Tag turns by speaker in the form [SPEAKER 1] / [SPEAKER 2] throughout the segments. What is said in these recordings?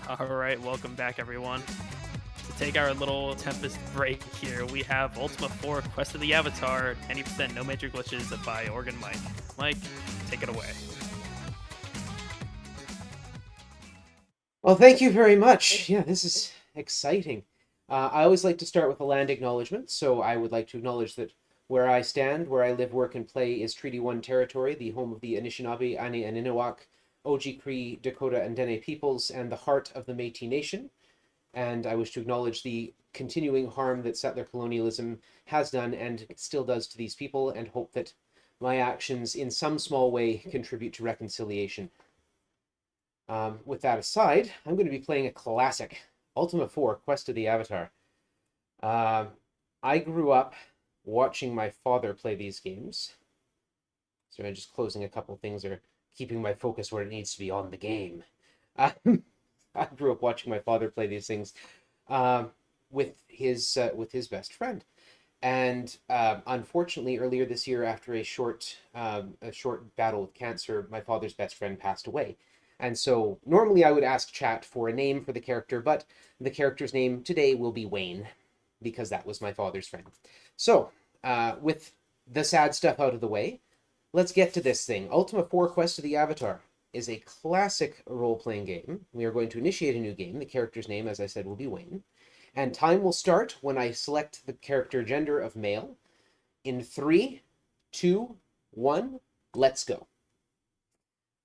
[SPEAKER 1] All right, welcome back, everyone. To take our little Tempest break here, we have Ultima 4 Quest of the Avatar, 90% no major glitches by organMike. Mike, take it away.
[SPEAKER 2] Well, thank you very much. Yeah, this is exciting. I always like to start with a land acknowledgement, so I would like to acknowledge that where I stand, where I live, work, and play is Treaty 1 territory, the home of the Anishinaabe, Ani and Innuak, Oji-Cree, Dakota, and Dene peoples, and the heart of the Métis Nation. And I wish to acknowledge the continuing harm that settler colonialism has done and still does to these people, and hope that my actions in some small way contribute to reconciliation. With that aside, I'm going to be playing a classic, Ultima 4, Quest of the Avatar. Uh, I grew up watching my father play these games. So I'm just closing a couple things or keeping my focus where it needs to be on the game. Uh, I grew up watching my father play these things uh, with his best friend. And unfortunately, earlier this year, after a short battle with cancer, my father's best friend passed away. And so normally I would ask chat for a name for the character, but the character's name today will be Wayne, because that was my father's friend. So, with the sad stuff out of the way, let's get to this thing. Ultima 4 Quest of the Avatar is a classic role-playing game. We are going to initiate a new game. The character's name, as I said, will be Wayne. And time will start when I select the character gender of male. In three, two, one, let's go.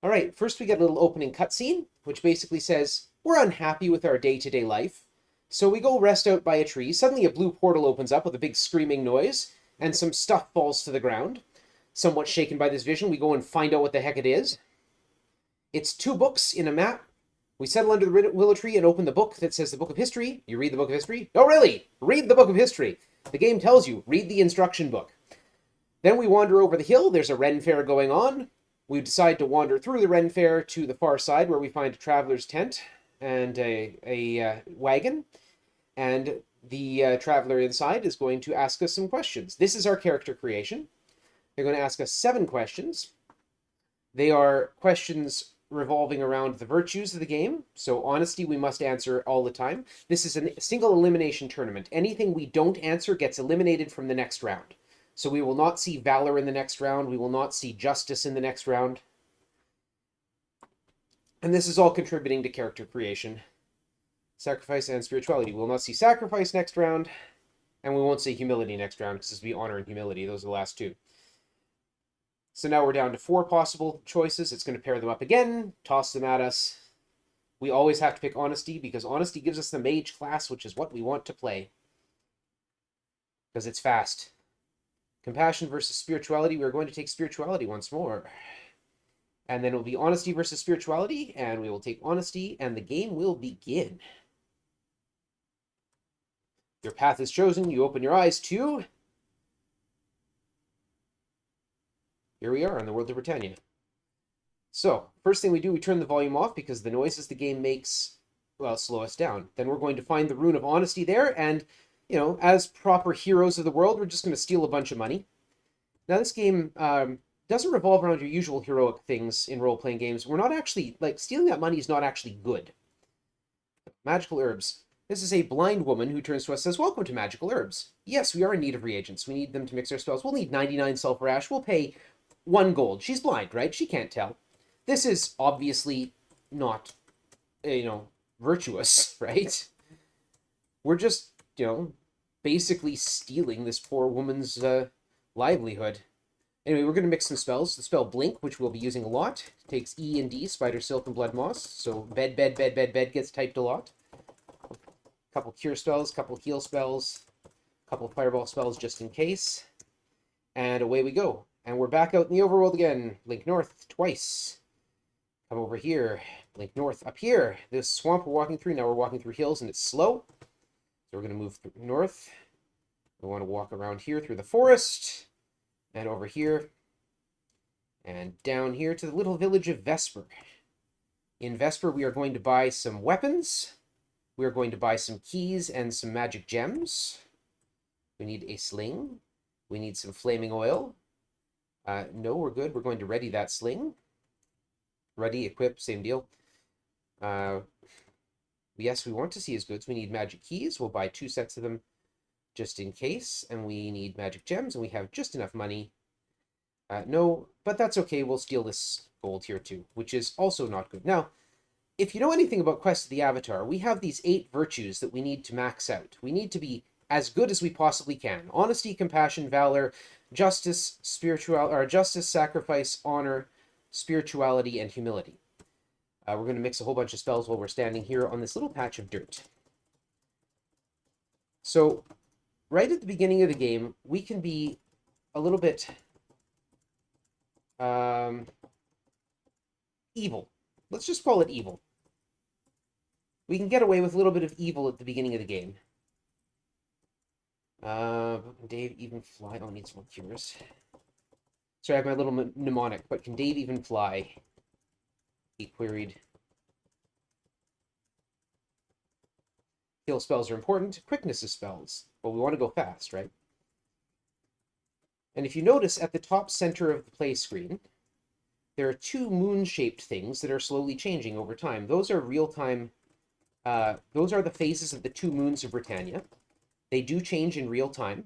[SPEAKER 2] All right, first we get a little opening cutscene, which basically says, we're unhappy with our day-to-day life. So we go rest out by a tree. Suddenly a blue portal opens up with a big screaming noise, and some stuff falls to the ground. Somewhat shaken by this vision, we go and find out what the heck it is. It's two books in a map. We settle under the willow tree and open the book that says the Book of History. You read the Book of History? No, really! Read the Book of History. The game tells you, read the instruction book. Then we wander over the hill. There's a Ren Fair going on. We decide to wander through the Ren Fair to the far side where we find a traveler's tent and a wagon. And the traveler inside is going to ask us some questions. This is our character creation. They're going to ask us 7 questions. They are questions revolving around the virtues of the game. So honesty, we must answer all the time. This is a single elimination tournament. Anything we don't answer gets eliminated from the next round. So we will not see valor in the next round. We will not see justice in the next round. And this is all contributing to character creation. Sacrifice and spirituality. We will not see sacrifice next round. And we won't see humility next round because this will be honor and humility. Those are the last 2. So now we're down to 4 possible choices. It's going to pair them up again, toss them at us. We always have to pick honesty because honesty gives us the mage class, which is what we want to play. Because it's fast. Compassion versus spirituality. We're going to take spirituality once more. And then it'll be honesty versus spirituality, and we will take honesty, and the game will begin. Your path is chosen. You open your eyes to... Here we are in the world of Britannia. So, first thing we do, we turn the volume off because the noises the game makes, well, slow us down. Then we're going to find the rune of honesty there, and, you know, as proper heroes of the world, we're just going to steal a bunch of money. Now, this game doesn't revolve around your usual heroic things in role-playing games. We're not actually, like, stealing that money is not actually good. Magical herbs. This is a blind woman who turns to us and says, welcome to Magical Herbs. Yes, we are in need of reagents. We need them to mix our spells. We'll need 99 sulfur ash. We'll pay 1 gold. She's blind, right? She can't tell. This is obviously not, virtuous, right? We're just, basically stealing this poor woman's livelihood. Anyway, we're going to mix some spells. The spell Blink, which we'll be using a lot, takes E and D, Spider, Silk, and Blood Moss. So bed gets typed a lot. Couple cure spells, couple heal spells, couple fireball spells just in case. And away we go. And we're back out in the overworld again. Blink north twice. Come over here. Blink north up here. This swamp we're walking through. Now we're walking through hills and it's slow. So we're going to move north. We want to walk around here through the forest. And over here. And down here to the little village of Vesper. In Vesper we are going to buy some weapons. We are going to buy some keys and some magic gems. We need a sling. We need some flaming oil. No, we're good. We're going to ready that sling. Ready, equip, same deal. Yes, we want to see his goods. We need magic keys. We'll buy 2 sets of them just in case. And we need magic gems, and we have just enough money. No, but that's okay. We'll steal this gold here too, which is also not good. Now, if you know anything about Quest of the Avatar, we have these 8 virtues that we need to max out. We need to be as good as we possibly can. Honesty, compassion, valor, justice, sacrifice, honor, spirituality, and humility. We're going to mix a whole bunch of spells while we're standing here on this little patch of dirt. So, right at the beginning of the game, we can be a little bit evil. Let's just call it evil. We can get away with a little bit of evil at the beginning of the game. Can Dave even fly? Oh, needs more cures. Sorry, I have my little mnemonic, but can Dave even fly? He queried. Heal spells are important. Quickness of spells. Well, we want to go fast, right? And if you notice, at the top center of the play screen, there are 2 moon-shaped things that are slowly changing over time. Those are real-time... those are the phases of the 2 moons of Britannia. They do change in real time.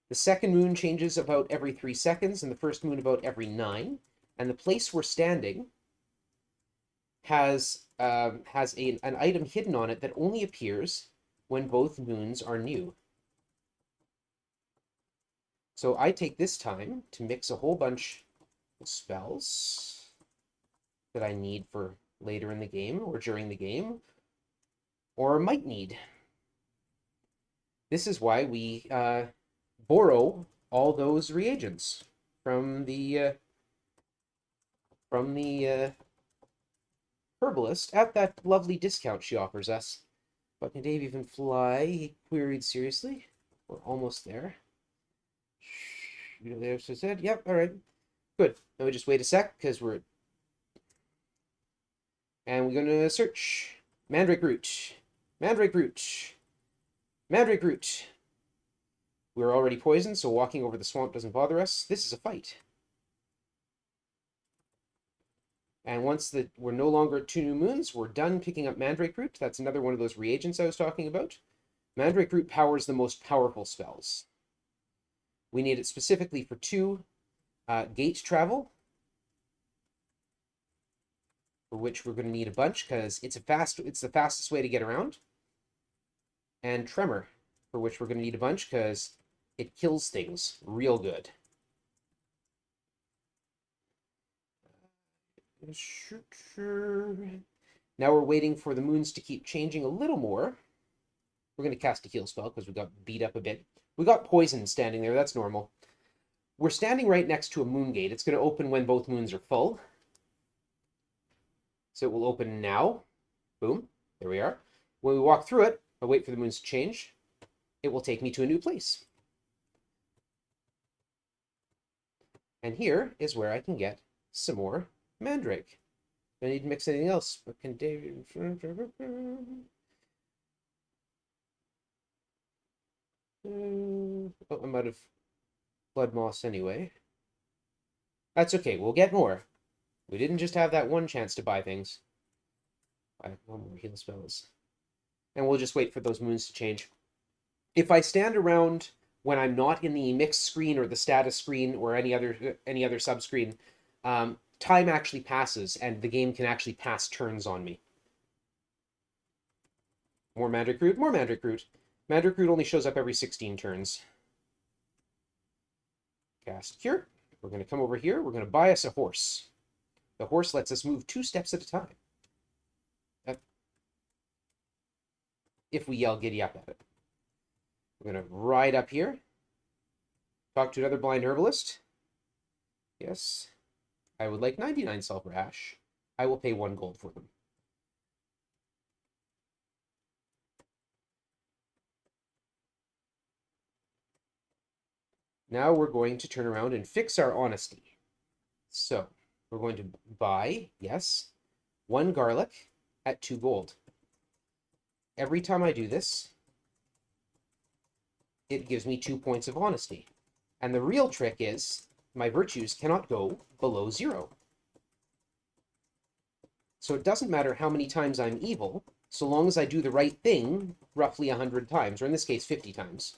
[SPEAKER 2] The second moon changes about every 3 seconds, and the first moon about every 9. And the place we're standing has an item hidden on it that only appears when both moons are new. So I take this time to mix a whole bunch of spells that I need for later in the game, or during the game, or might need. This is why we borrow all those reagents from the herbalist at that lovely discount she offers us. But can Dave even fly? He queried seriously. We're almost there. There, so said, yep, all right, good. Now we just wait a sec because we're, and we're gonna search Mandrake root, Mandrake root, Mandrake root. We're already poisoned, so walking over the swamp doesn't bother us. This is a fight. And once we're no longer at 2 new moons, we're done picking up Mandrake root. That's another one of those reagents I was talking about. Mandrake root powers the most powerful spells. We need it specifically for 2 gate travel, for which we're going to need a bunch because it's the fastest way to get around. And tremor, for which we're going to need a bunch because it kills things real good. Now we're waiting for the moons to keep changing a little more. We're going to cast a heal spell because we got beat up a bit. We got poison standing there. That's normal. We're standing right next to a moon gate. It's going to open when both moons are full. So it will open now. Boom. There we are. When we walk through it, I'll wait for the moons to change. It will take me to a new place. And here is where I can get some more Mandrake. I need to mix anything else, but can David... Oh, I'm out of blood moss anyway. That's okay, we'll get more. We didn't just have that one chance to buy things. I have 1 more heal spells. And we'll just wait for those moons to change. If I stand around when I'm not in the mix screen or the status screen or any other sub-screen, time actually passes and the game can actually pass turns on me. More Mandrake root, more Mandrake root. Mandrake root only shows up every 16 turns. Cast Cure. We're going to come over here. We're going to buy us a horse. The horse lets us move 2 steps at a time. If we yell giddy up at it. We're going to ride up here. Talk to another blind herbalist. Yes. I would like 99 sulfur ash. I will pay 1 gold for them. Now we're going to turn around and fix our honesty. So we're going to buy, yes, 1 garlic at 2 gold. Every time I do this, it gives me 2 points of honesty. And the real trick is my virtues cannot go below 0. So it doesn't matter how many times I'm evil, so long as I do the right thing roughly 100 times, or in this case 50 times.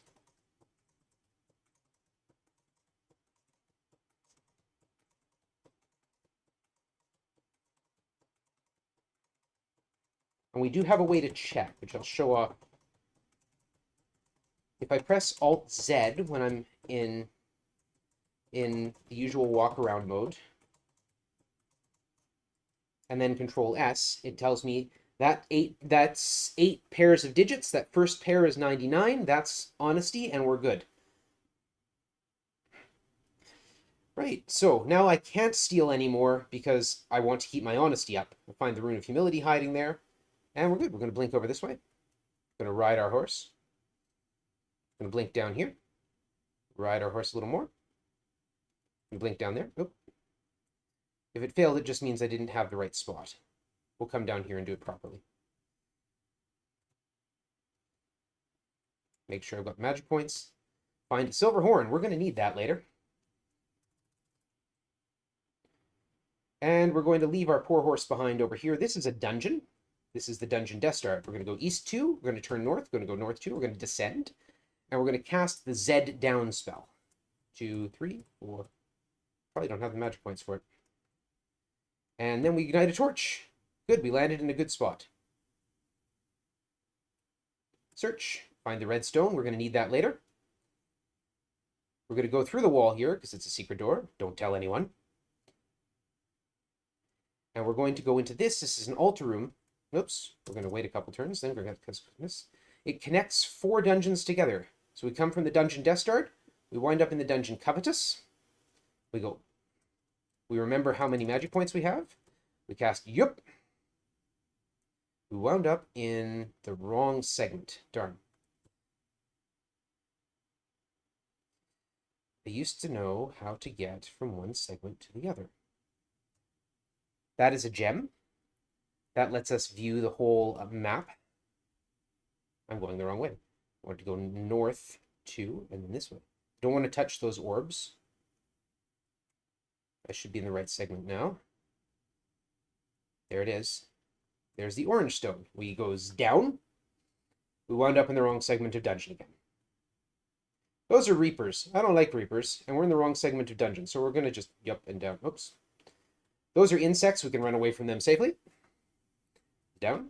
[SPEAKER 2] And we do have a way to check, which I'll show off. If I press Alt-Z when I'm in the usual walk-around mode, and then Control-S, it tells me that's 8 pairs of digits. That first pair is 99. That's honesty, and we're good. Right, so now I can't steal anymore because I want to keep my honesty up. I'll find the Rune of Humility hiding there, and we're good. We're going to blink over this way. Going to ride our horse. Going to blink down here. Ride our horse a little more. And blink down there. Oop. If it failed, it just means I didn't have the right spot. We'll come down here and do it properly. Make sure I've got magic points. Find a silver horn. We're going to need that later. And we're going to leave our poor horse behind over here. This is a dungeon. This is the dungeon Death Star. We're going to go east 2. We're going to turn north. We're going to go north 2. We're going to descend. And we're going to cast the Z down spell. 2, 3, 4. Probably don't have the magic points for it. And then we ignite a torch. Good, we landed in a good spot. Search. Find the red stone. We're going to need that later. We're going to go through the wall here because it's a secret door. Don't tell anyone. And we're going to go into this. This is an altar room. Oops. We're going to wait a couple turns. Then we're going to... It connects 4 dungeons together. So we come from the dungeon Death Star. We wind up in the dungeon Covetous. We go... We remember how many magic points we have. We cast Yup. We wound up in the wrong segment. Darn. I used to know how to get from one segment to the other. That is a gem. That lets us view the whole map. I'm going the wrong way. I want to go north 2 and then this way. Don't want to touch those orbs. I should be in the right segment now. There it is. There's the orange stone. We goes down. We wound up in the wrong segment of dungeon again. Those are Reapers. I don't like Reapers, and we're in the wrong segment of dungeon, so we're going to just yup and down. Oops. Those are insects. We can run away from them safely. Down.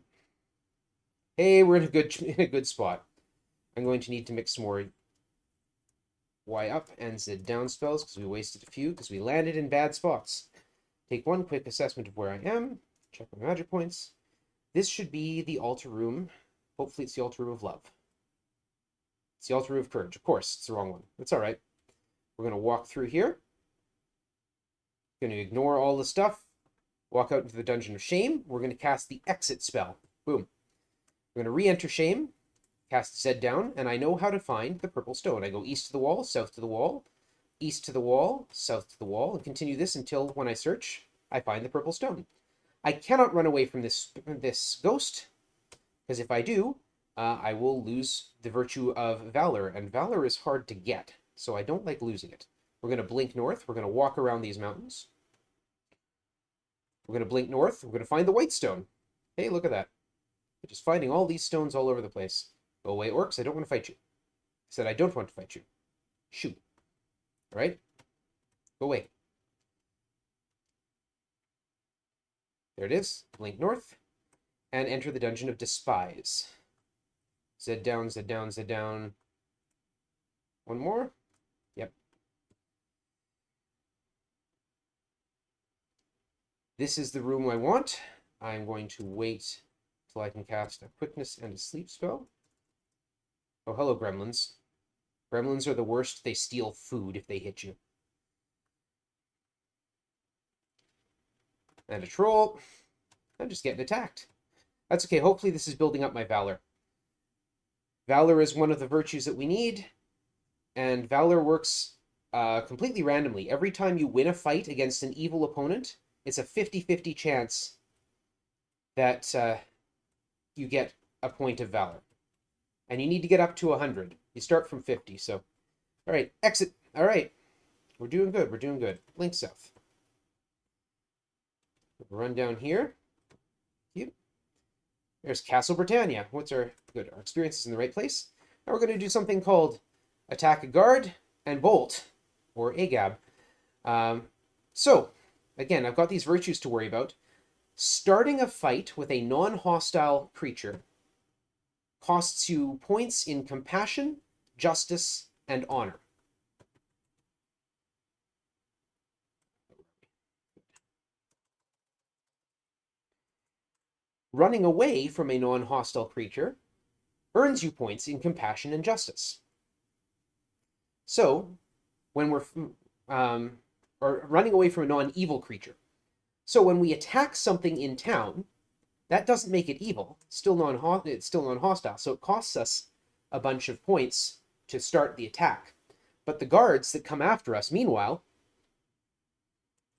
[SPEAKER 2] Hey, we're in a good spot. I'm going to need to mix some more Y up and Z down spells because we wasted a few because we landed in bad spots. Take one quick assessment of where I am. Check my magic points. This should be the altar room. Hopefully it's the altar room of love. It's the altar room of courage. Of course, it's the wrong one. That's all right. We're going to walk through here. Going to ignore all the stuff. Walk out into the dungeon of shame. We're going to cast the exit spell. Boom. We're going to re-enter shame. Cast Z down, and I know how to find the purple stone. I go east to the wall, south to the wall, east to the wall, south to the wall, and continue this until when I search, I find the purple stone. I cannot run away from this ghost, because if I do, I will lose the virtue of valor, and valor is hard to get, so I don't like losing it. We're going to blink north. We're going to walk around these mountains. We're going to blink north. We're going to find the white stone. Hey, look at that. We're just finding all these stones all over the place. Go away, orcs. I don't want to fight you. I said I don't want to fight you. Shoot. All right? Go away. There it is. Blink north. And enter the dungeon of despise. Z down, Z down, Z down. One more. Yep. This is the room I want. I'm going to wait till I can cast a quickness and a sleep spell. Oh, hello, gremlins. Gremlins are the worst. They steal food if they hit you. And a troll. I'm just getting attacked. That's okay. Hopefully this is building up my valor. Valor is one of the virtues that we need. And valor works completely randomly. Every time you win a fight against an evil opponent, it's a 50-50 chance that you get a point of valor. And you need to get up to 100. You start from 50, so... All right, exit. All right. We're doing good. We're doing good. Blink south. Run down here. There's Castle Britannia. What's our good? Our experience is in the right place. Now we're going to do something called attack a guard and bolt, or AGAB. So, again, I've got these virtues to worry about. Starting a fight with a non-hostile creature costs you points in compassion, justice, and honor. Running away from a non-hostile creature earns you points in compassion and justice. So, when we're or running away from a non-evil creature. So when we attack something in town, that doesn't make it evil. It's still non-hostile. So it costs us a bunch of points to start the attack. But the guards that come after us, meanwhile,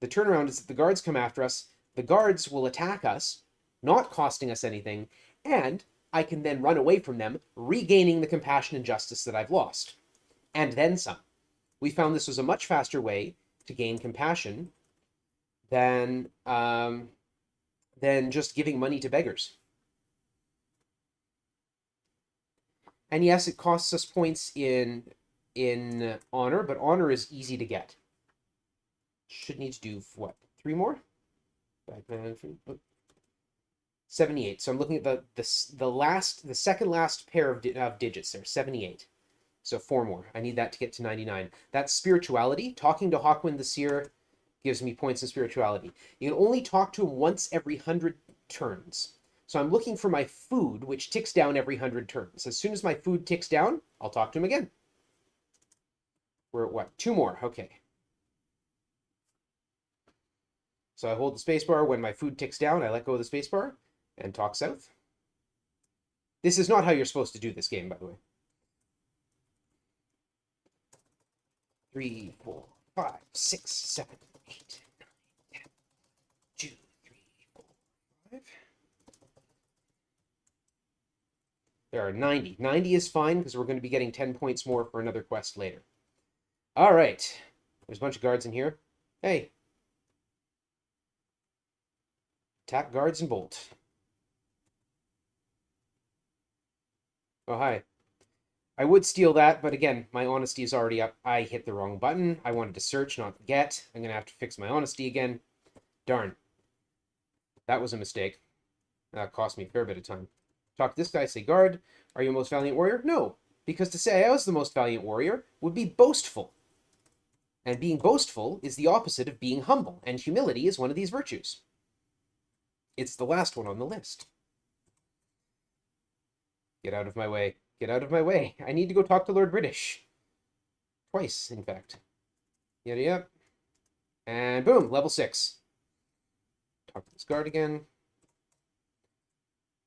[SPEAKER 2] the turnaround is that the guards come after us. The guards will attack us, not costing us anything, and I can then run away from them, regaining the compassion and justice that I've lost. And then some. We found this was a much faster way to gain compassion than just giving money to beggars. And yes, it costs us points in honor, but honor is easy to get. Should need to do what? 3 more? 78. So I'm looking at the second last pair of digits there. 78. So 4 more. I need that to get to 99. That's spirituality. Talking to Hawkwind the Seer gives me points in spirituality. You can only talk to him once every 100 turns. So I'm looking for my food, which ticks down every 100 turns. As soon as my food ticks down, I'll talk to him again. We're at what? 2 more. Okay. So I hold the spacebar. When my food ticks down, I let go of the spacebar and talk south. This is not how you're supposed to do this game, by the way. 3, 4, 5, 6, 7, 8, 9, 10, 2, 3, 4, 5. There are 90. 90 is fine because we're going to be getting 10 points more for another quest later. All right. There's a bunch of guards in here. Hey. Attack guards and bolt. Oh, hi. I would steal that, but again, my honesty is already up. I hit the wrong button. I wanted to search, not get. I'm going to have to fix my honesty again. Darn. That was a mistake. That cost me a fair bit of time. Talk to this guy, say, guard, are you a most valiant warrior? No, because to say I was the most valiant warrior would be boastful. And being boastful is the opposite of being humble, and humility is one of these virtues. It's the last one on the list. Get out of my way. Get out of my way. I need to go talk to Lord British. Twice, in fact. Yep. And boom, level 6. Talk to this guard again.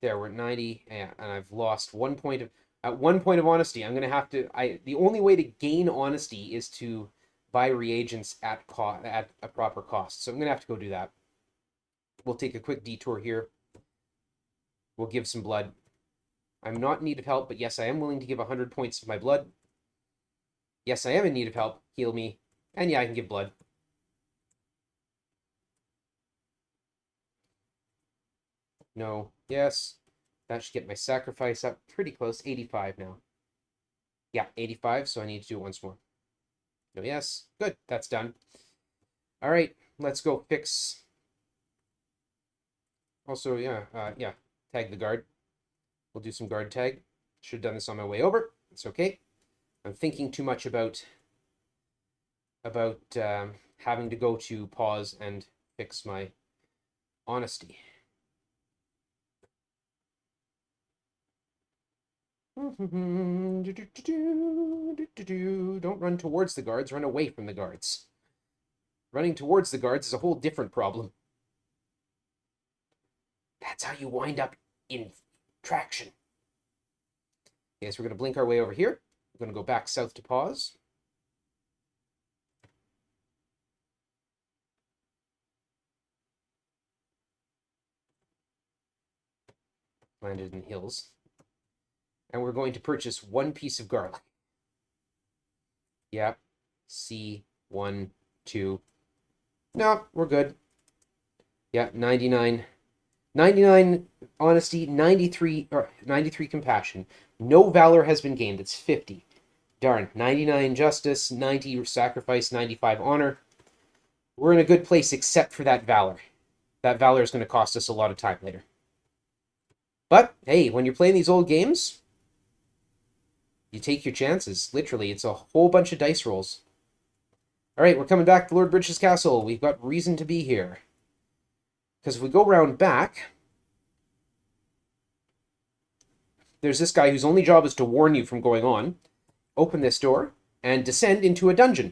[SPEAKER 2] There, we're at 90. Yeah, and I've lost 1 point of... At 1 point of honesty, I'm going to have to... The only way to gain honesty is to buy reagents at a proper cost. So I'm going to have to go do that. We'll take a quick detour here. We'll give some blood. I'm not in need of help, but yes, I am willing to give 100 points of my blood. Yes, I am in need of help. Heal me. And yeah, I can give blood. No. Yes. That should get my sacrifice up pretty close. 85 now. Yeah, 85, so I need to do it once more. No, yes. Good. That's done. All right. Let's go fix... Also, yeah. Tag the guard. We'll do some guard tag. Should have done this on my way over. It's okay. I'm thinking too much about having to go to pause and fix my honesty. Don't run towards the guards, run away from the guards. Running towards the guards is a whole different problem. That's how you wind up in traction. Okay, so we're going to blink our way over here. We're going to go back south to pause. Landed in hills. And we're going to purchase 1 piece of garlic. Yep. C, 1, 2. No, we're good. Yeah, 99. 99 honesty, 93 compassion. No valor has been gained. It's 50. Darn. 99 justice, 90 sacrifice, 95 honor. We're in a good place except for that valor. That valor is going to cost us a lot of time later. But, hey, when you're playing these old games, you take your chances. Literally, it's a whole bunch of dice rolls. All right, we're coming back to Lord Bridges' castle. We've got reason to be here. Because if we go round back, there's this guy whose only job is to warn you from going on. Open this door and descend into a dungeon.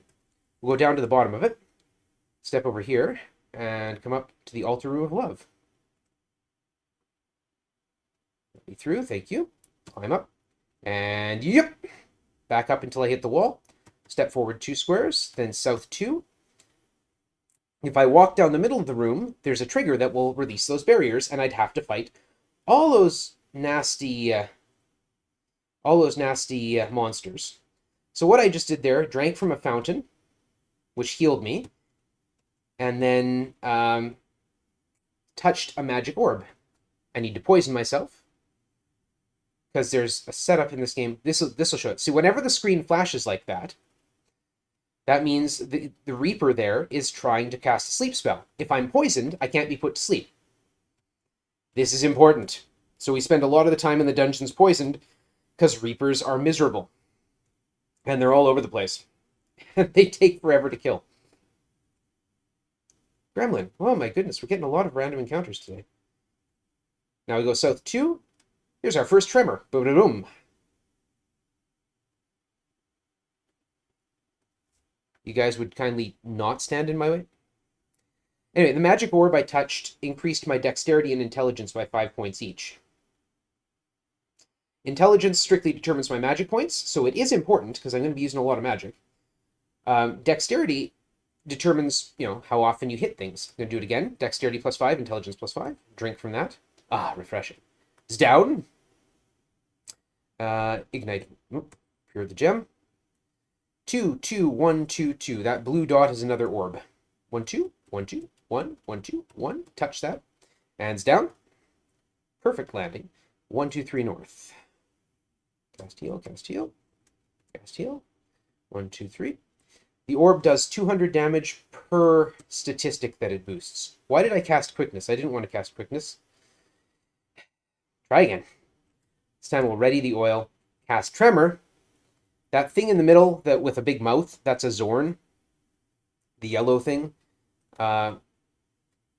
[SPEAKER 2] We'll go down to the bottom of it, step over here, and come up to the altar room of love. Let me through, thank you. Climb up, and yep, back up until I hit the wall. Step forward 2 squares, then south 2. If I walk down the middle of the room, there's a trigger that will release those barriers, and I'd have to fight all those nasty monsters. So what I just did there, drank from a fountain, which healed me, and then touched a magic orb. I need to poison myself, because there's a setup in this game. This will show it. See, whenever the screen flashes like that, that means the Reaper there is trying to cast a sleep spell. If I'm poisoned, I can't be put to sleep. This is important. So we spend a lot of the time in the dungeons poisoned, because Reapers are miserable. And they're all over the place. They take forever to kill. Gremlin. Oh my goodness, we're getting a lot of random encounters today. Now we go south 2. Here's our first tremor. Boom, boom, boom. You guys would kindly not stand in my way? Anyway, the magic orb I touched increased my dexterity and intelligence by 5 points each. Intelligence strictly determines my magic points, so it is important, because I'm going to be using a lot of magic. Dexterity determines, how often you hit things. I'm going to do it again. Dexterity plus 5, intelligence plus 5. Drink from that. Ah, refreshing. It's down. Ignite. Pure the gem. 2, 2, 1, 2, 2. That blue dot is another orb. 1, 2, 1, 2, 1, 1, 2, 1. Touch that. Hands down. Perfect landing. 1, 2, 3 north. Cast heal, cast heal. Cast heal. 1, 2, 3. The orb does 200 damage per statistic that it boosts. Why did I cast quickness? I didn't want to cast quickness. Try again. This time we'll ready the oil. Cast tremor. That thing in the middle that with a big mouth, that's a Zorn. The yellow thing.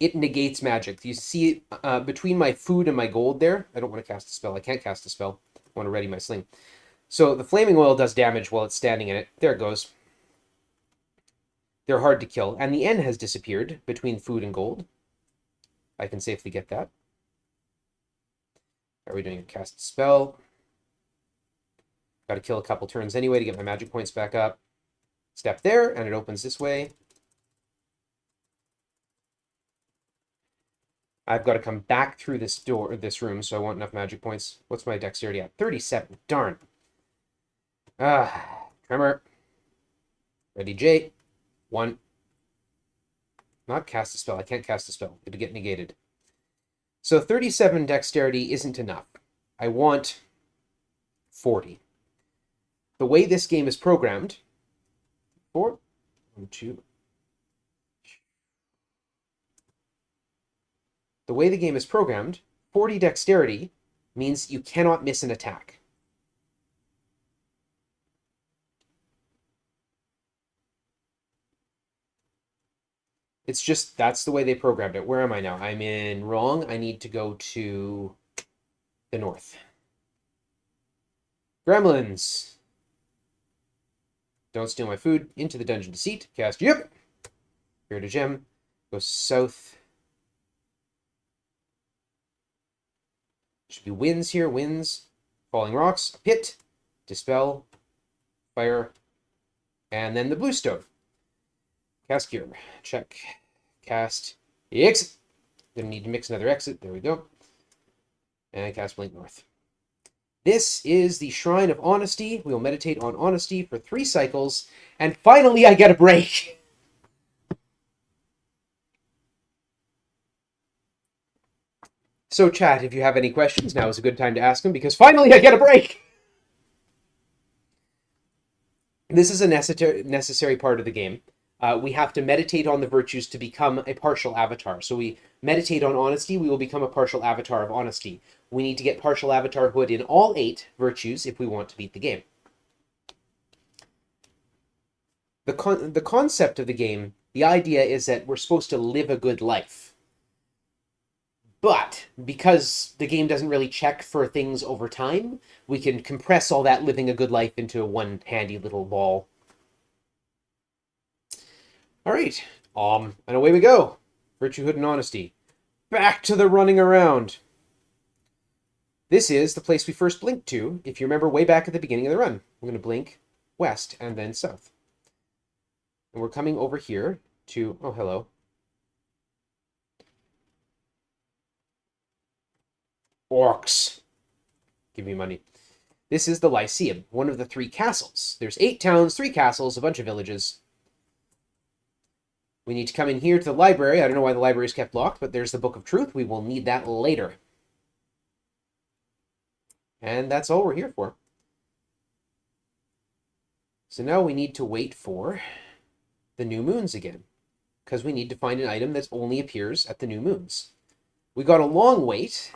[SPEAKER 2] It negates magic. You see between my food and my gold there? I don't want to cast a spell. I can't cast a spell. I want to ready my sling. So the flaming oil does damage while it's standing in it. There it goes. They're hard to kill. And the N has disappeared between food and gold. I can safely get that. Are we doing a cast spell? Got to kill a couple turns anyway to get my magic points back up. Step there, and it opens this way. I've got to come back through this door, this room, so I want enough magic points. What's my dexterity at? 37. Darn. Tremor. Ready, J. 1. Not cast a spell. I can't cast a spell. It'll get negated. So 37 dexterity isn't enough. I want 40. The way this game is programmed, 4, 1, 2. The way the game is programmed, 40 dexterity means you cannot miss an attack. It's just, that's the way they programmed it. Where am I now? I'm in wrong. I need to go to the north. Gremlins. Don't steal my food. Into the dungeon deceit. Cast, yep. Here to gem. Go south. Should be winds here. Winds. Falling rocks. A pit. Dispel. Fire. And then the blue stone. Cast cure. Check. Cast. Exit. Gonna need to mix another exit. There we go. And cast blink north. This is the Shrine of Honesty. We'll meditate on honesty for 3 cycles. And finally, I get a break. So, chat, if you have any questions, now is a good time to ask them, because finally I get a break! This is a necessary part of the game. We have to meditate on the virtues to become a partial avatar. So we meditate on honesty, we will become a partial avatar of honesty. We need to get partial avatarhood in all 8 virtues if we want to beat the game. The concept of the game, the idea is that we're supposed to live a good life. But because the game doesn't really check for things over time, we can compress all that living a good life into one handy little ball. All right, and away we go. Virtuehood and honesty. Back to the running around. This is the place we first blinked to, if you remember way back at the beginning of the run. We're going to blink west and then south. And we're coming over here to, oh, hello. Orcs. Give me money. This is the Lyceum, one of the 3 castles. There's 8 towns, 3 castles, a bunch of villages. We need to come in here to the library. I don't know why the library is kept locked, but there's the Book of Truth. We will need that later. And that's all we're here for. So now we need to wait for the new moons again, because we need to find an item that only appears at the new moons. We got a long wait.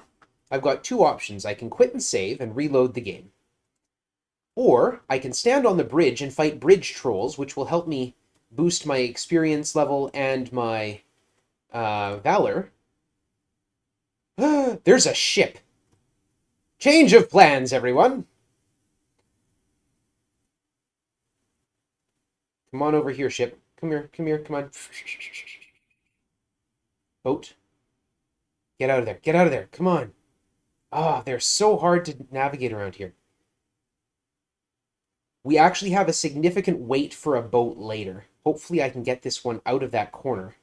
[SPEAKER 2] I've got 2 options. I can quit and save and reload the game. Or I can stand on the bridge and fight bridge trolls, which will help me boost my experience level and my valor. There's a ship. Change of plans, everyone. Come on over here, ship. Come here, come on. Boat. Get out of there, get out of there, come on. Ah, they're so hard to navigate around here. We actually have a significant wait for a boat later. Hopefully I can get this one out of that corner.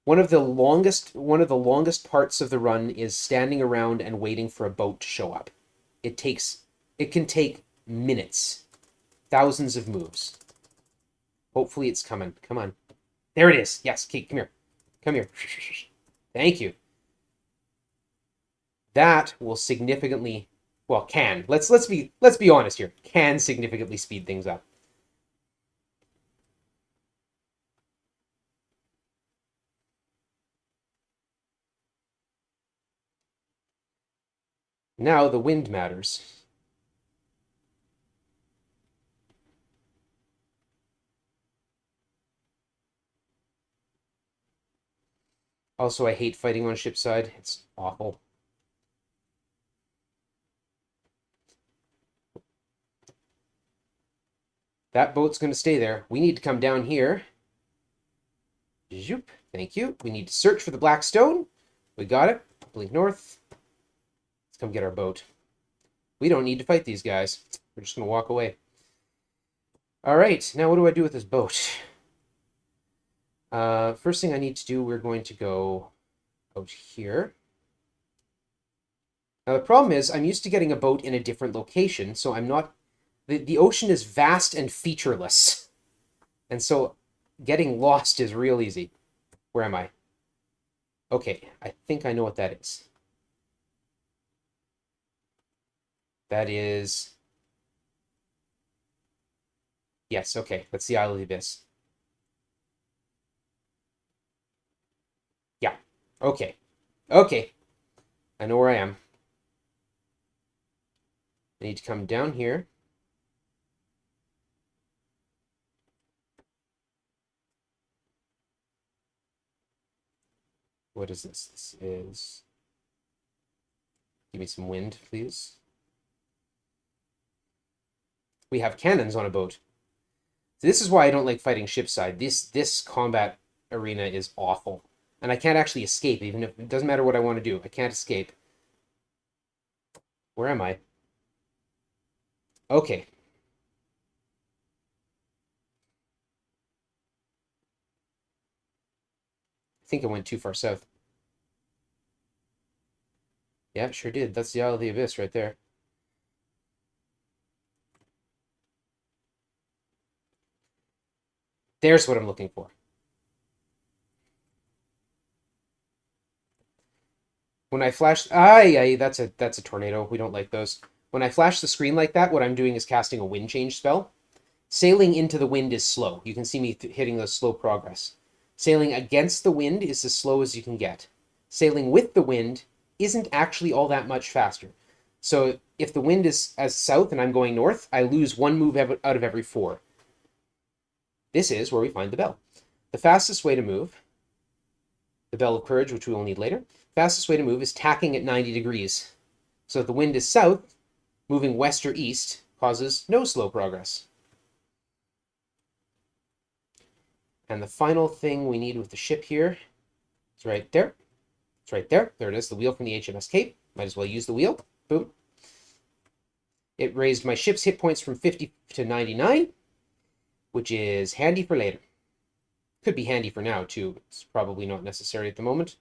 [SPEAKER 2] One of the longest parts of the run is standing around and waiting for a boat to show up. It can take minutes. Thousands of moves. Hopefully it's coming. Come on. There it is. Yes, Kate, come here. Come here. Thank you. That will significantly, well, can. Let's be honest here. Can significantly speed things up. Now the wind matters. Also, I hate fighting on shipside. It's awful. That boat's going to stay there. We need to come down here. Zoop. Thank you. We need to search for the black stone. We got it. Blink north. Let's come get our boat. We don't need to fight these guys. We're just going to walk away. All right. Now what do I do with this boat? First thing I need to do, we're going to go out here. Now the problem is I'm used to getting a boat in a different location, so I'm not... The ocean is vast and featureless. And so getting lost is real easy. Where am I? Okay, I think I know what that is. That is... Yes, okay, that's the Isle of the Abyss. Yeah, okay. Okay, I know where I am. I need to come down here. What is this? This is... Give me some wind, please. We have cannons on a boat. This is why I don't like fighting shipside. This combat arena is awful. And I can't actually escape, even if it doesn't matter what I want to do. I can't escape. Where am I? Okay. I think I went too far south. Yeah, sure did. That's the Isle of the Abyss right there. There's what I'm looking for. When I flash, that's a tornado. We don't like those. When I flash the screen like that, what I'm doing is casting a wind change spell. Sailing into the wind is slow. You can see me hitting the slow progress. Sailing against the wind is as slow as you can get. Sailing with the wind isn't actually all that much faster. So if the wind is as south and I'm going north, I lose one move out of every 4. This is where we find the bell. The fastest way to move, the Bell of Courage, which we will need later, fastest way to move is tacking at 90 degrees. So if the wind is south, moving west or east causes no slow progress. And the final thing we need with the ship here is right there. It's right there. There it is, the wheel from the HMS Cape. Might as well use the wheel. Boom. It raised my ship's hit points from 50 to 99, which is handy for later. Could be handy for now, too. It's probably not necessary at the moment.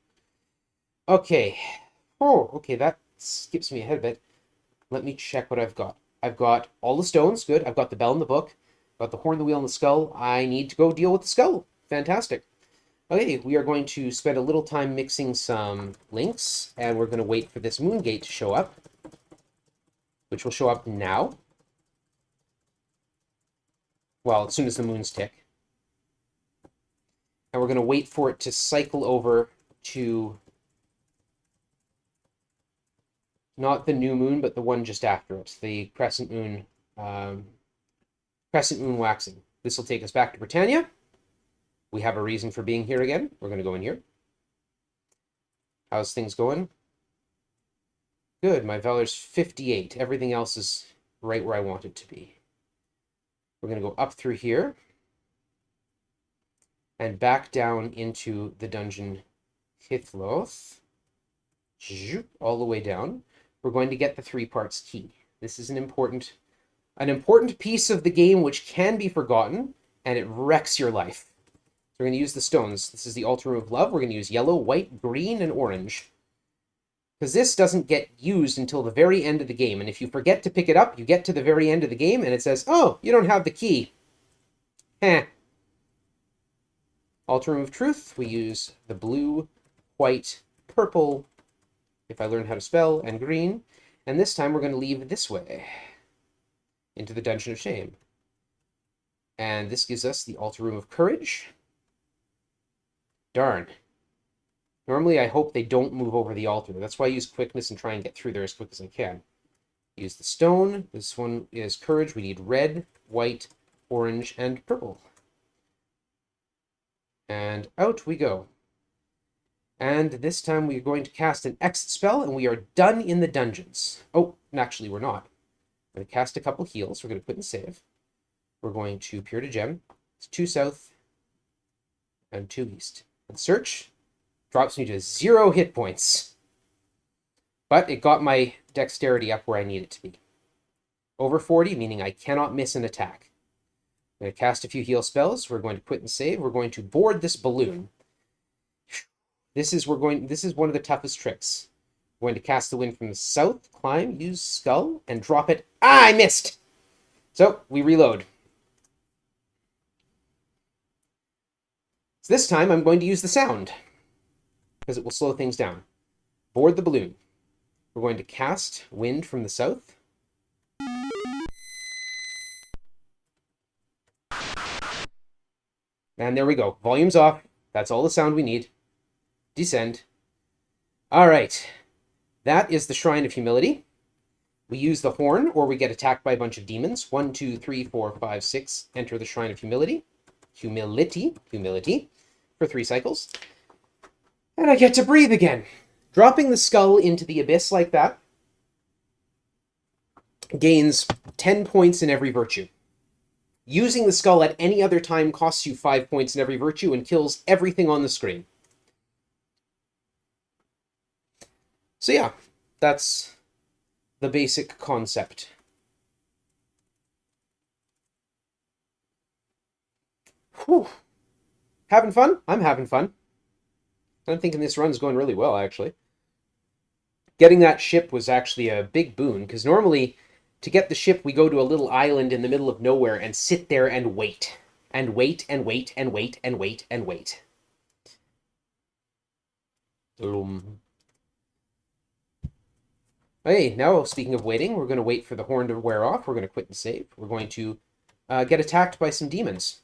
[SPEAKER 2] Okay. Oh, okay, that skips me ahead a bit. Let me check what I've got. I've got all the stones. Good. I've got the bell in the book. Got the horn, the wheel, and the skull. I need to go deal with the skull. Fantastic. Okay, we are going to spend a little time mixing some links, and we're going to wait for this moon gate to show up, which will show up now. Well, as soon as the moons tick. And we're going to wait for it to cycle over to not the new moon, but the one just after it, the crescent moon waxing. This will take us back to Britannia. We have a reason for being here again. We're going to go in here. How's things going? Good. My valor's 58. Everything else is right where I want it to be. We're going to go up through here and back down into the dungeon Hithloth. All the way down. We're going to get the 3 parts key. This is an important piece of the game which can be forgotten, and it wrecks your life. So we're going to use the stones. This is the altar room of love. We're going to use yellow, white, green, and orange. Because this doesn't get used until the very end of the game. And if you forget to pick it up, you get to the very end of the game, and it says, oh, you don't have the key. Heh. Altar room of truth. We use the blue, white, purple, if I learn how to spell, and green. And this time we're going to leave this way, into the Dungeon of Shame. And this gives us the altar room of courage. Darn. Normally I hope they don't move over the altar. That's why I use quickness and try and get through there as quick as I can. Use the stone. This one is courage. We need red, white, orange, and purple. And out we go. And this time we're going to cast an exit spell, and we are done in the dungeons. Oh, actually we're not. I'm going to cast a couple heals. We're going to put in save. We're going to peer to gem. It's 2 south and 2 east. And search drops me to 0 hit points. But it got my dexterity up where I need it to be. Over 40, meaning I cannot miss an attack. I'm going to cast a few heal spells. We're going to quit and save. We're going to board this balloon. This is one of the toughest tricks. We're going to cast the wind from the south, climb, use skull, and drop it. Ah, I missed! So, we reload. So this time, I'm going to use the sound, because it will slow things down. Board the balloon. We're going to cast wind from the south. And there we go. Volume's off. That's all the sound we need. Descend. All right. That is the Shrine of Humility. We use the horn, or we get attacked by a bunch of demons. 1, 2, 3, 4, 5, 6. Enter the Shrine of Humility. Humility. For 3 cycles. And I get to breathe again. Dropping the skull into the abyss like that gains 10 points in every virtue. Using the skull at any other time costs you 5 points in every virtue and kills everything on the screen. So yeah, that's the basic concept. Whew. Having fun? I'm having fun. I'm thinking this run's going really well, actually. Getting that ship was actually a big boon, because normally, to get the ship, we go to a little island in the middle of nowhere and sit there and wait. And wait, and wait, and wait, and wait, and wait. Hey, now speaking of waiting, we're going to wait for the horn to wear off. We're going to quit and save. We're going to get attacked by some demons.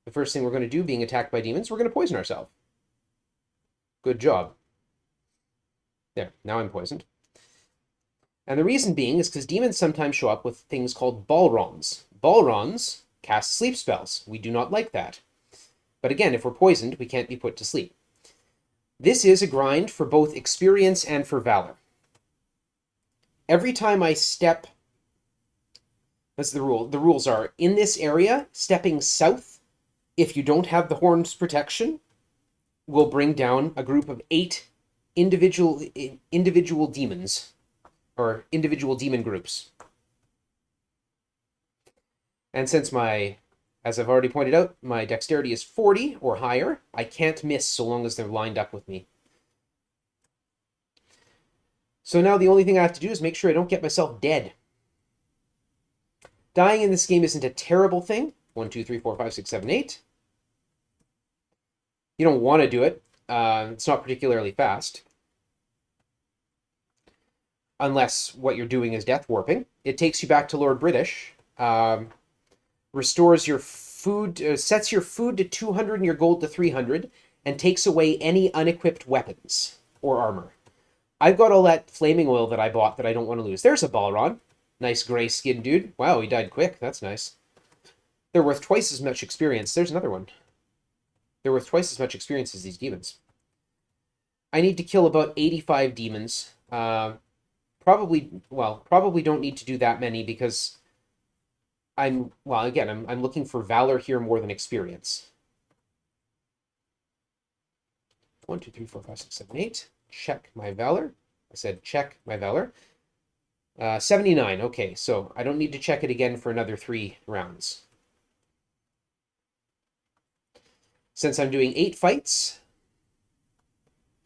[SPEAKER 2] The first thing we're going to do, being attacked by demons, we're going to poison ourselves. Good job. There, now I'm poisoned. And the reason being is because demons sometimes show up with things called Balrons. Balrons cast sleep spells. We do not like that. But again, if we're poisoned, we can't be put to sleep. This is a grind for both experience and for valor. Every time I step, that's the rule. The rules are, in this area, stepping south, if you don't have the horn's protection, will bring down a group of 8 individual demons, or individual demon groups. And since as I've already pointed out, my dexterity is 40 or higher, I can't miss so long as they're lined up with me. So now the only thing I have to do is make sure I don't get myself dead. Dying in this game isn't a terrible thing. 1, 2, 3, 4, 5, 6, 7, 8. You don't want to do it. It's not particularly fast. Unless what you're doing is death warping. It takes you back to Lord British. Restores your food, sets your food to 200 and your gold to 300, and takes away any unequipped weapons or armor. I've got all that flaming oil that I bought that I don't want to lose. There's a Balron. Nice gray skin dude. Wow, he died quick. That's nice. They're worth twice as much experience. There's another one. They're worth twice as much experience as these demons. I need to kill about 85 demons. Probably don't need to do that many because I'm looking for valor here more than experience. 1, 2, 3, 4, 5, 6, 7, 8. Check my valor. I said check my valor. 79. Okay, so I don't need to check it again for another 3 rounds. Since I'm doing 8 fights,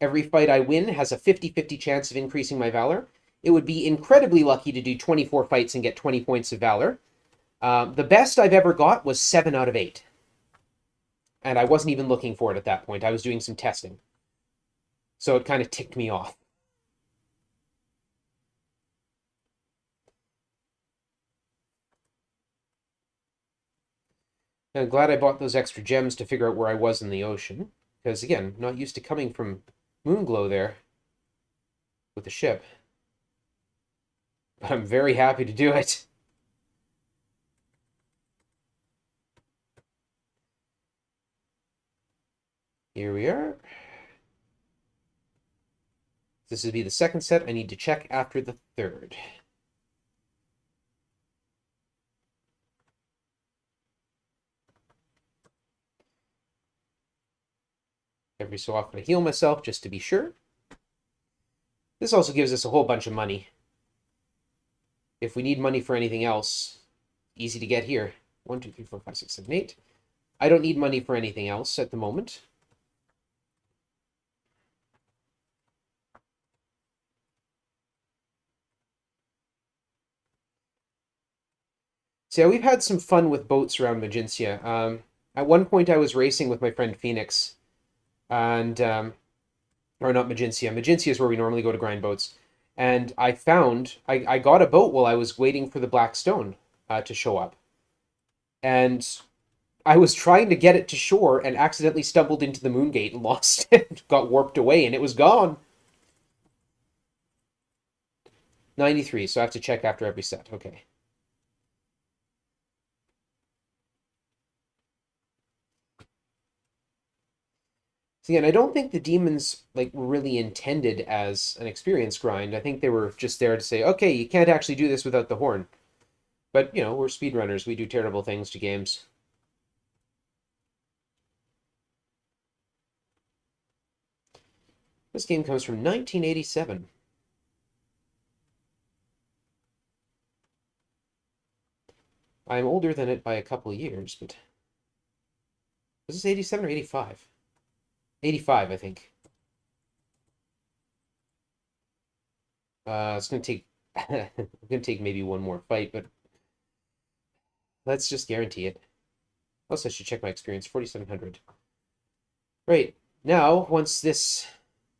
[SPEAKER 2] every fight I win has a 50-50 chance of increasing my valor. It would be incredibly lucky to do 24 fights and get 20 points of valor. The best I've ever got was 7 out of 8. And I wasn't even looking for it at that point. I was doing some testing. So it kind of ticked me off. And I'm glad I bought those extra gems to figure out where I was in the ocean. Because, again, not used to coming from Moonglow there with the ship. But I'm very happy to do it. Here we are. This would be the second set. I need to check after the third. Every so often I heal myself just to be sure. This also gives us a whole bunch of money. If we need money for anything else, easy to get here. 1, 2, 3, 4, 5, 6, 7, 8. I don't need money for anything else at the moment. So yeah, we've had some fun with boats around Magincia. At one point I was racing with my friend Phoenix, and or not Magincia. Magincia is where we normally go to grind boats. And I got a boat while I was waiting for the Black Stone to show up. And I was trying to get it to shore and accidentally stumbled into the moon gate and lost it. Got warped away and it was gone. 93, so I have to check after every set. Okay. So again, I don't think the demons were really intended as an experience grind. I think they were just there to say, okay, you can't actually do this without the horn. But, you know, we're speedrunners. We do terrible things to games. This game comes from 1987. I'm older than it by a couple of years, but... Was this 87 or 85? 85, I think. It's gonna take... it's gonna take maybe one more fight, but... Let's just guarantee it. Also, I should check my experience. 4,700. Right. Now, once this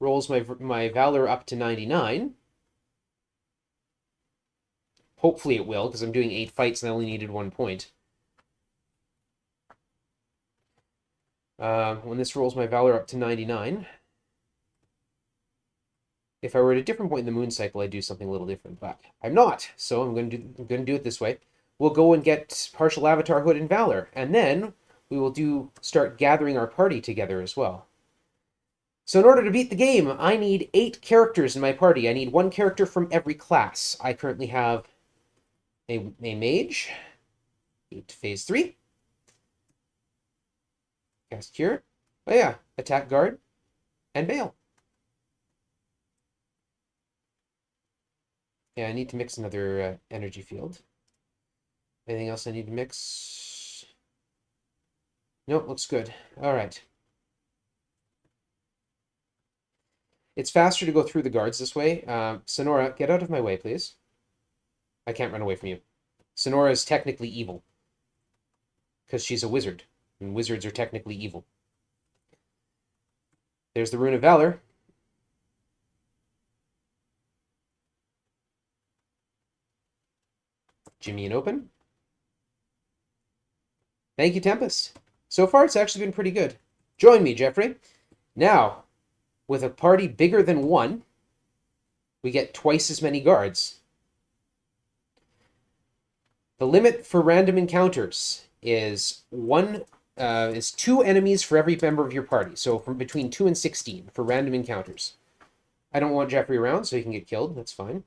[SPEAKER 2] rolls my Valor up to 99, Hopefully it will, because I'm doing 8 fights and I only needed 1 point. When this rolls my Valor up to 99. If I were at a different point in the moon cycle, I'd do something a little different, but I'm not, so I'm going to do it this way. We'll go and get partial Avatar Hood and Valor, and then we will start gathering our party together as well. So in order to beat the game, I need 8 characters in my party. I need 1 character from every class. I currently have a mage, 8 phase 3, cast cure, oh yeah, attack guard, and bail. Yeah, I need to mix another energy field. Anything else I need to mix? Nope, looks good. All right. It's faster to go through the guards this way. Sonora, get out of my way, please. I can't run away from you. Sonora is technically evil. Because she's a wizard. And wizards are technically evil. There's the Rune of Valor. Jimmy and open. Thank you, Tempest. So far, it's actually been pretty good. Join me, Jeffrey. Now, with a party bigger than 1, we get twice as many guards. The limit for random encounters is 2 enemies for every member of your party. So from between 2 and 16 for random encounters. I don't want Jeffrey around, so he can get killed. That's fine.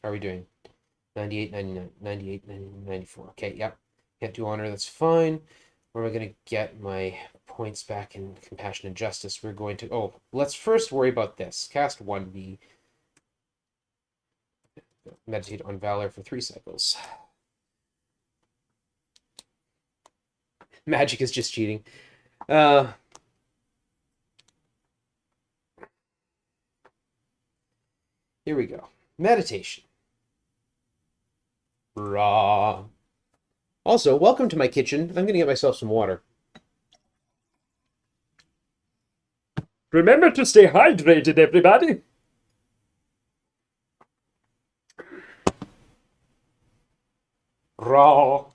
[SPEAKER 2] How are we doing? 98, 99, 98, 94. Okay, yep. Can't do honor, that's fine. Where am I going to get my points back in compassion and justice? We're going to... Oh, let's first worry about this. Cast 1B. Meditate on Valor for 3 cycles. Magic is just cheating. Here we go. Meditation. Raw. Also, welcome to my kitchen. I'm going to get myself some water.
[SPEAKER 3] Remember to stay hydrated, everybody.
[SPEAKER 2] Raw.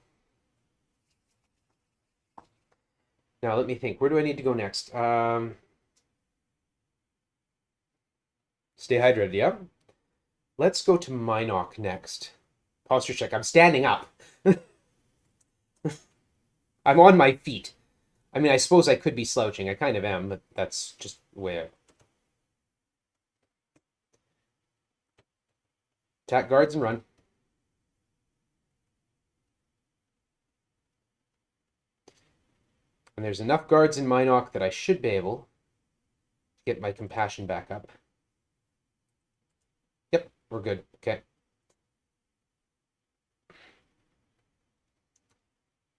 [SPEAKER 2] Now, let me think. Where do I need to go next? Stay hydrated, yeah? Let's go to Minoc next. Posture check. I'm standing up. I'm on my feet. I mean, I suppose I could be slouching. I kind of am, but that's just the way I... Attack guards and run. And there's enough guards in Minoc that I should be able to get my compassion back up. Yep, we're good. Okay.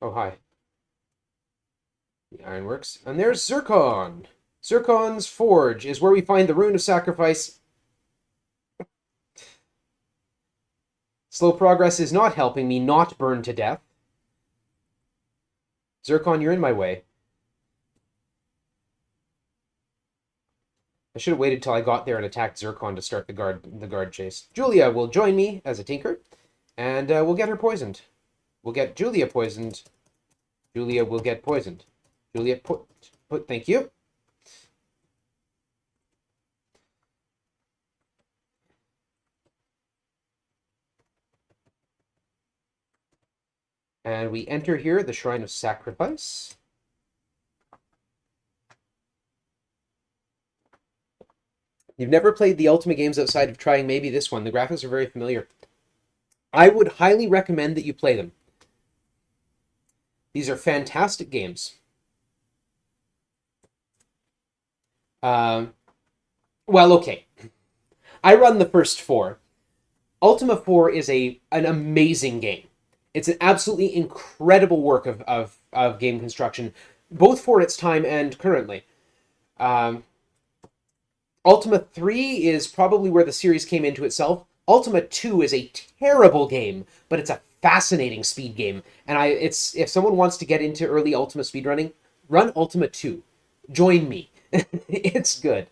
[SPEAKER 2] Oh, hi. The Ironworks. And there's Zircon. Zircon's Forge is where we find the Rune of Sacrifice. Slow progress is not helping me not burn to death. Zircon, you're in my way. I should have waited till I got there and attacked Zircon to start the guard chase. Julia will join me as a tinker, and we'll get her poisoned. We'll get Julia poisoned. Julia will get poisoned. Julia, put, thank you. And we enter here the Shrine of Sacrifice. You've never played the Ultima games outside of trying maybe this one. The graphics are very familiar. I would highly recommend that you play them. These are fantastic games. Well, okay. I run the first 4. Ultima 4 is an amazing game. It's an absolutely incredible work of game construction, both for its time and currently. Ultima 3 is probably where the series came into itself. Ultima 2 is a terrible game, but it's a fascinating speed game. And if someone wants to get into early Ultima speedrunning, run Ultima 2. Join me. It's good.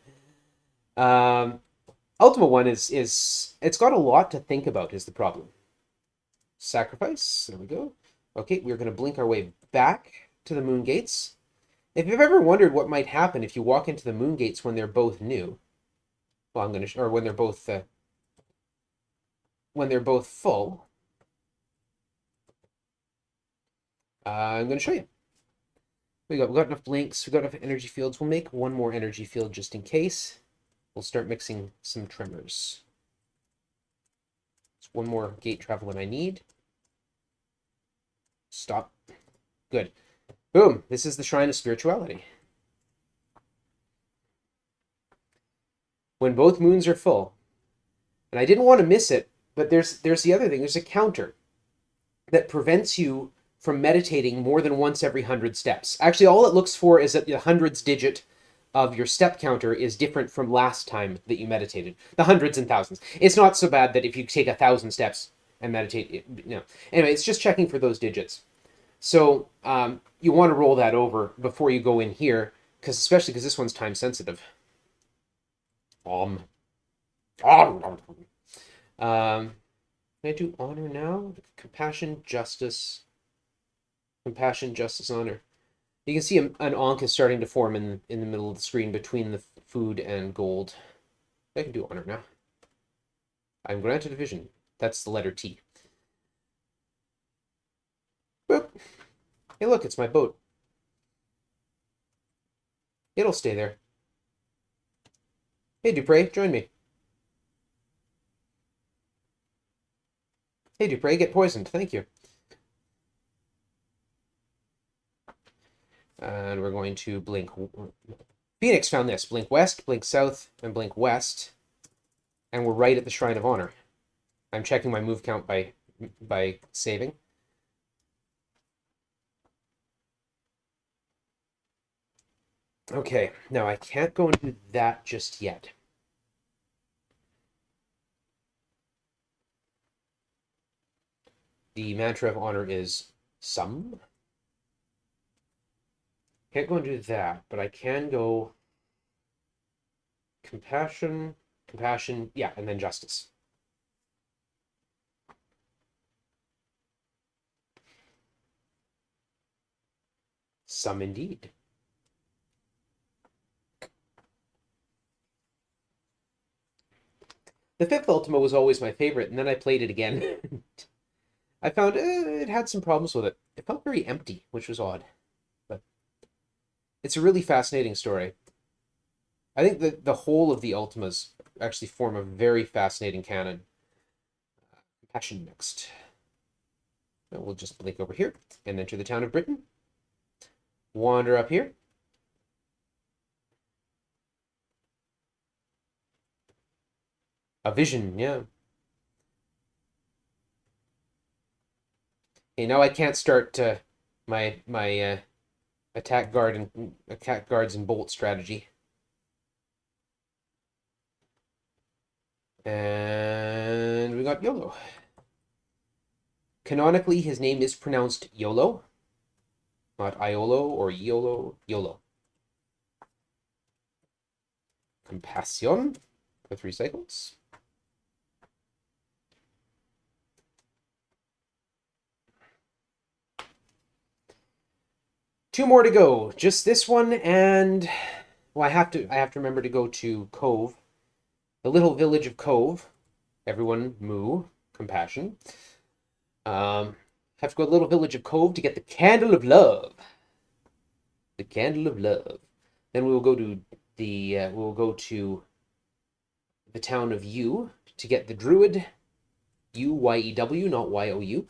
[SPEAKER 2] Ultima 1 is it's got a lot to think about is the problem. Sacrifice. There we go. Okay, we're going to blink our way back to the moon gates. If you've ever wondered what might happen if you walk into the moon gates when they're both new, well, I'm going to, or when they're both full, I'm going to show you. We got enough blinks. We got enough energy fields. We'll make one more energy field just in case. We'll start mixing some tremors. It's one more gate travel that I need. Stop. Good. Boom. This is the Shrine of Spirituality. When both moons are full. And I didn't want to miss it, but there's the other thing. There's a counter that prevents you from meditating more than once every 100 steps. Actually, all it looks for is that the hundreds digit of your step counter is different from last time that you meditated. The hundreds and thousands. It's not so bad that if you take 1,000 steps and meditate, no. Anyway, it's just checking for those digits. So you want to roll that over before you go in here, especially because this one's time sensitive. Can I do honor now? Compassion, justice, honor. You can see an Ankh is starting to form in the middle of the screen between the food and gold. I can do honor now. I'm granted a vision. That's the letter T. Boop. Hey, look, it's my boat. It'll stay there. Hey, Dupre, join me. Hey, Dupre, get poisoned. Thank you. And we're going to blink. Phoenix found this. Blink west, blink south, and blink west. And we're right at the Shrine of Honor. I'm checking my move count by saving. Okay, now I can't go and do that just yet. The mantra of honor is some. Can't go and do that, but I can go compassion, yeah, and then justice. Some indeed. The fifth Ultima was always my favorite, and then I played it again. I found it had some problems with it. It felt very empty, which was odd. But it's a really fascinating story. I think that the whole of the Ultimas actually form a very fascinating canon. Compassion next. And we'll just blink over here and enter the town of Britain. Wander up here. A vision, yeah. Okay, now I can't start my attack guards and bolt strategy. And we got YOLO. Canonically, his name is pronounced YOLO, not Iolo or YOLO. YOLO. Compassion for 3 cycles. Two more to go. Just this one, and well, I have to remember to go to Cove, the little village of Cove. Everyone, moo, compassion. Have to go to the little village of Cove to get the candle of love. The candle of love. Then we will go to the town of U to get the druid. U-Y-E-W, not Y-O-U.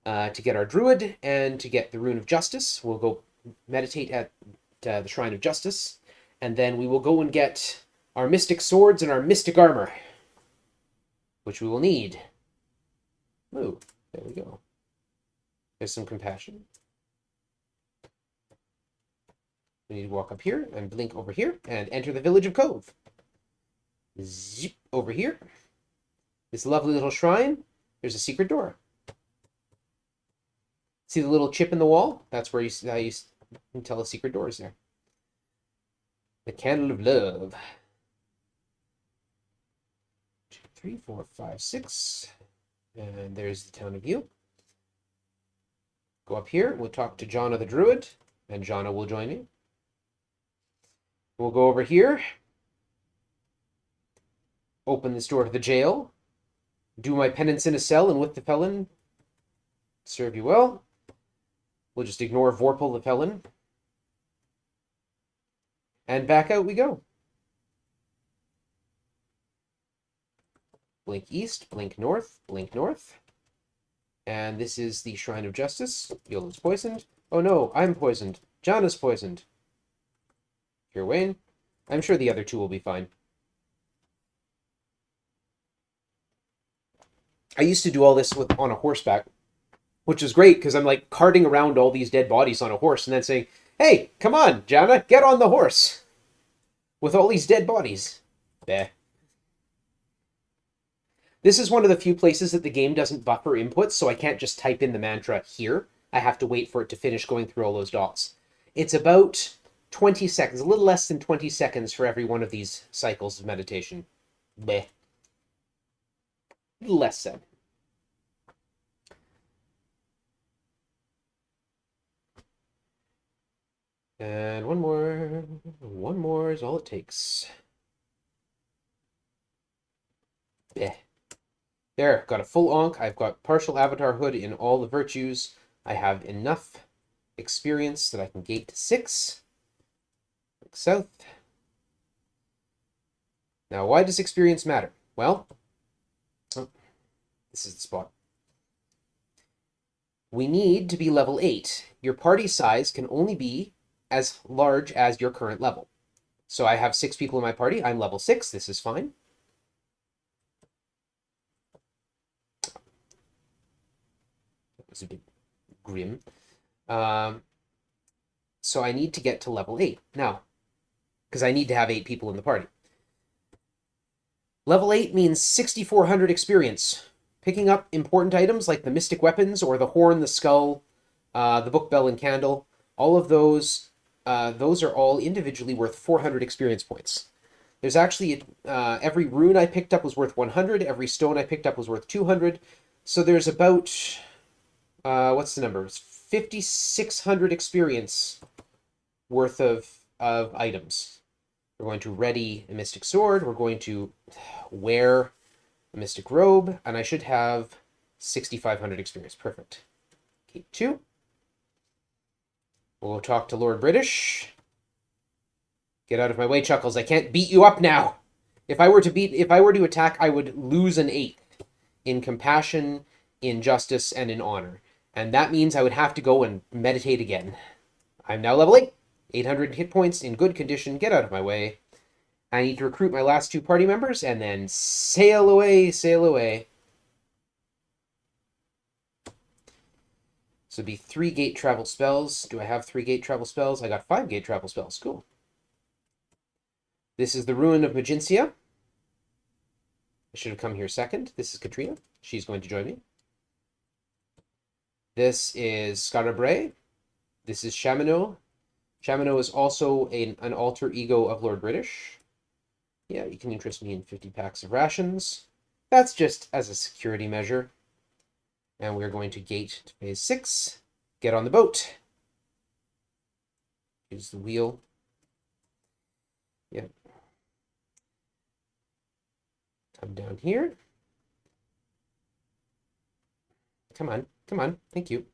[SPEAKER 2] To get our druid and to get the rune of justice. We'll go meditate at the Shrine of Justice, and then we will go and get our mystic swords and our mystic armor, which we will need. Ooh, there we go. There's some compassion. We need to walk up here and blink over here and enter the village of Cove. Zip over here. This lovely little shrine. There's a secret door. See the little chip in the wall? That's where you can tell a secret door is there. The candle of love. 3, 4, 5, 6. And there's the town of you. Go up here. We'll talk to Jonna the Druid, and Jonna will join me. We'll go over here. Open this door to the jail. Do my penance in a cell, and with the felon, serve you well. We'll just ignore Vorpal the felon. And back out we go. Blink east, blink north, blink north. And this is the Shrine of Justice. Yolo's poisoned. Oh no, I'm poisoned. Jonna's poisoned. Here, Wayne. I'm sure the other two will be fine. I used to do all this on a horseback, which is great because I'm like carting around all these dead bodies on a horse and then saying, hey, come on, Jonna, get on the horse with all these dead bodies. Bleh. This is one of the few places that the game doesn't buffer inputs, so I can't just type in the mantra here. I have to wait for it to finish going through all those dots. It's about 20 seconds, a little less than 20 seconds for every one of these cycles of meditation. Bleh. Less so. And one more. One more is all it takes. Bleh. There, got a full onk. I've got partial avatar hood in all the virtues. I have enough experience that I can gate to 6. Look south. Now, why does experience matter? Well, this is the spot. We need to be level 8. Your party size can only be as large as your current level. So I have 6 people in my party. I'm level 6. This is fine. That was a bit grim. So I need to get to level 8 now, because I need to have 8 people in the party. Level 8 means 6,400 experience. Picking up important items like the mystic weapons or the horn, the skull, the book, bell, and candle, all of those are all individually worth 400 experience points. There's actually, every rune I picked up was worth 100, every stone I picked up was worth 200, so there's about, what's the number? It's 5,600 experience worth of items. We're going to ready a mystic sword, we're going to wear a mystic robe, and I should have 6,500 experience. Perfect. Gate 2. We'll talk to Lord British. Get out of my way, Chuckles. I can't beat you up now. If I were to attack, I would lose an 8 in compassion, in justice, and in honor. And that means I would have to go and meditate again. I'm now level 8. 800 hit points in good condition. Get out of my way. I need to recruit my last 2 party members and then sail away, sail away. So it'd be 3 gate travel spells. Do I have 3 gate travel spells? I got 5 gate travel spells. Cool. This is the Ruin of Magincia. I should have come here second. This is Katrina. She's going to join me. This is Scarabray. This is Chaminot. Chaminot is also an alter ego of Lord British. Yeah, you can interest me in 50 packs of rations. That's just as a security measure. And we're going to gate to phase 6. Get on the boat. Use the wheel. Yep. Come down here. Come on, come on. Thank you.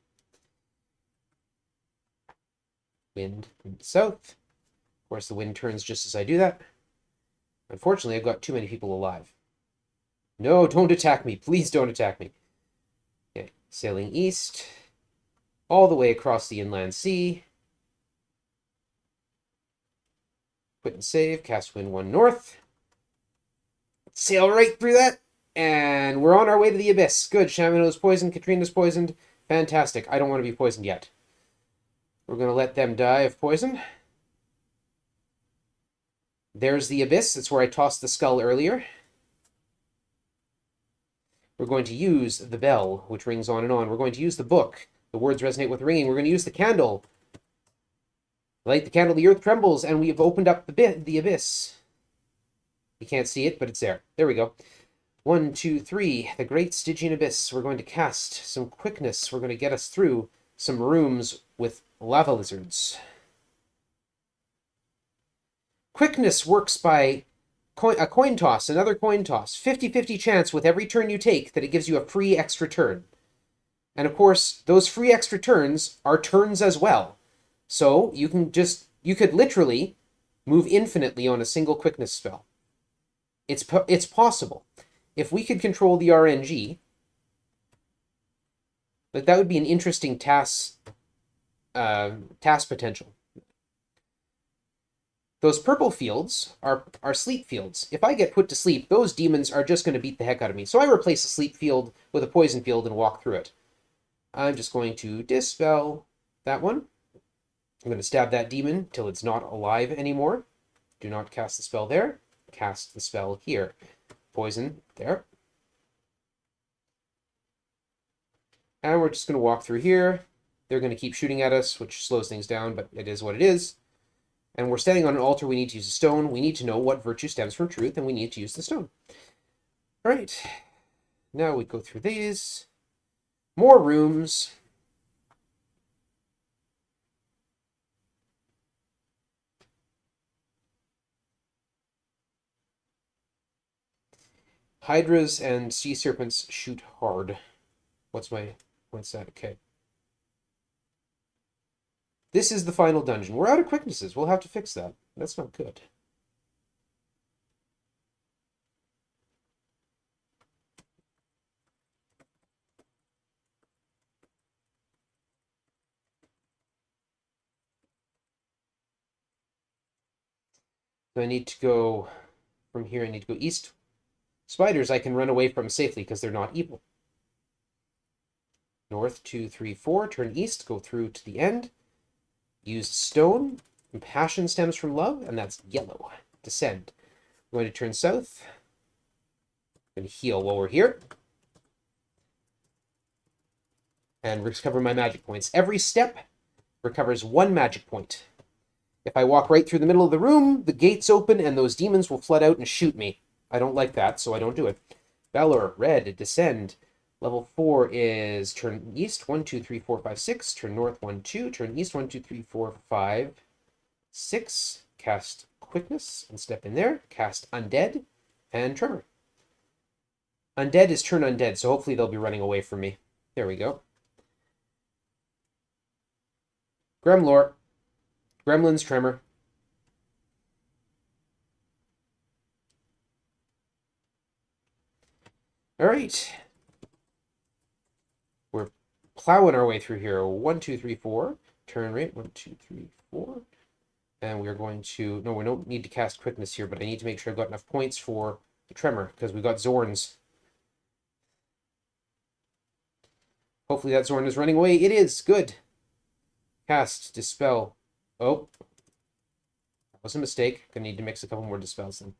[SPEAKER 2] Wind from the south. Of course, the wind turns just as I do that. Unfortunately, I've got too many people alive. No, don't attack me. Please don't attack me. Okay, sailing east. All the way across the inland sea. Quit and save. Cast wind 1 north. Sail right through that. And we're on our way to the abyss. Good. Chaminot's poisoned. Katrina's poisoned. Fantastic. I don't want to be poisoned yet. We're going to let them die of poison. There's the abyss. That's where I tossed the skull earlier. We're going to use the bell, which rings on and on. We're going to use the book. The words resonate with ringing. We're going to use the candle. Light the candle, the earth trembles, and we have opened up the abyss. You can't see it, but it's there. There we go. 1, 2, 3. The Great Stygian Abyss. We're going to cast some quickness. We're going to get us through some rooms with lava lizards. Quickness works by a coin toss, another coin toss. 50-50 chance with every turn you take that it gives you a free extra turn. And of course, those free extra turns are turns as well. So you could literally move infinitely on a single quickness spell. It's possible. If we could control the RNG, like that would be an interesting task potential. Those purple fields are sleep fields. If I get put to sleep, those demons are just going to beat the heck out of me. So I replace a sleep field with a poison field and walk through it. I'm just going to dispel that one. I'm going to stab that demon till it's not alive anymore. Do not cast the spell there. Cast the spell here. Poison there. And we're just going to walk through here. They're going to keep shooting at us, which slows things down, but it is what it is. And we're standing on an altar. We need to use a stone. We need to know what virtue stems from truth, and we need to use the stone. All right. Now we go through these. More rooms. Hydras and sea serpents shoot hard. What's that? Okay. This is the final dungeon. We're out of quicknesses. We'll have to fix that. That's not good. So I need to go from here. I need to go east. Spiders I can run away from safely because they're not evil. North, 2, 3, 4. Turn east. Go through to the end. Use stone. Compassion stems from love, and that's yellow. Descend. I'm going to turn south. I'm going to heal while we're here. And recover my magic points. Every step recovers 1 magic point. If I walk right through the middle of the room, the gates open and those demons will flood out and shoot me. I don't like that, so I don't do it. Valor, red, descend. Level 4 is turn east, 1, 2, 3, 4, 5, 6. Turn north, 1, 2. Turn east, 1, 2, 3, 4, 5, 6. Cast quickness and step in there. Cast undead and tremor. Undead is turn undead, so hopefully they'll be running away from me. There we go. Gremlore. Gremlin's tremor. All right. We're plowing our way through here. 1, 2, 3, 4. Turn rate. 1, 2, 3, 4. And we're going to... No, we don't need to cast quickness here, but I need to make sure I've got enough points for the tremor, because we've got Zorns. Hopefully that Zorn is running away. It is. Good. Cast. Dispel. Oh. That was a mistake. Gonna need to mix a couple more dispels then.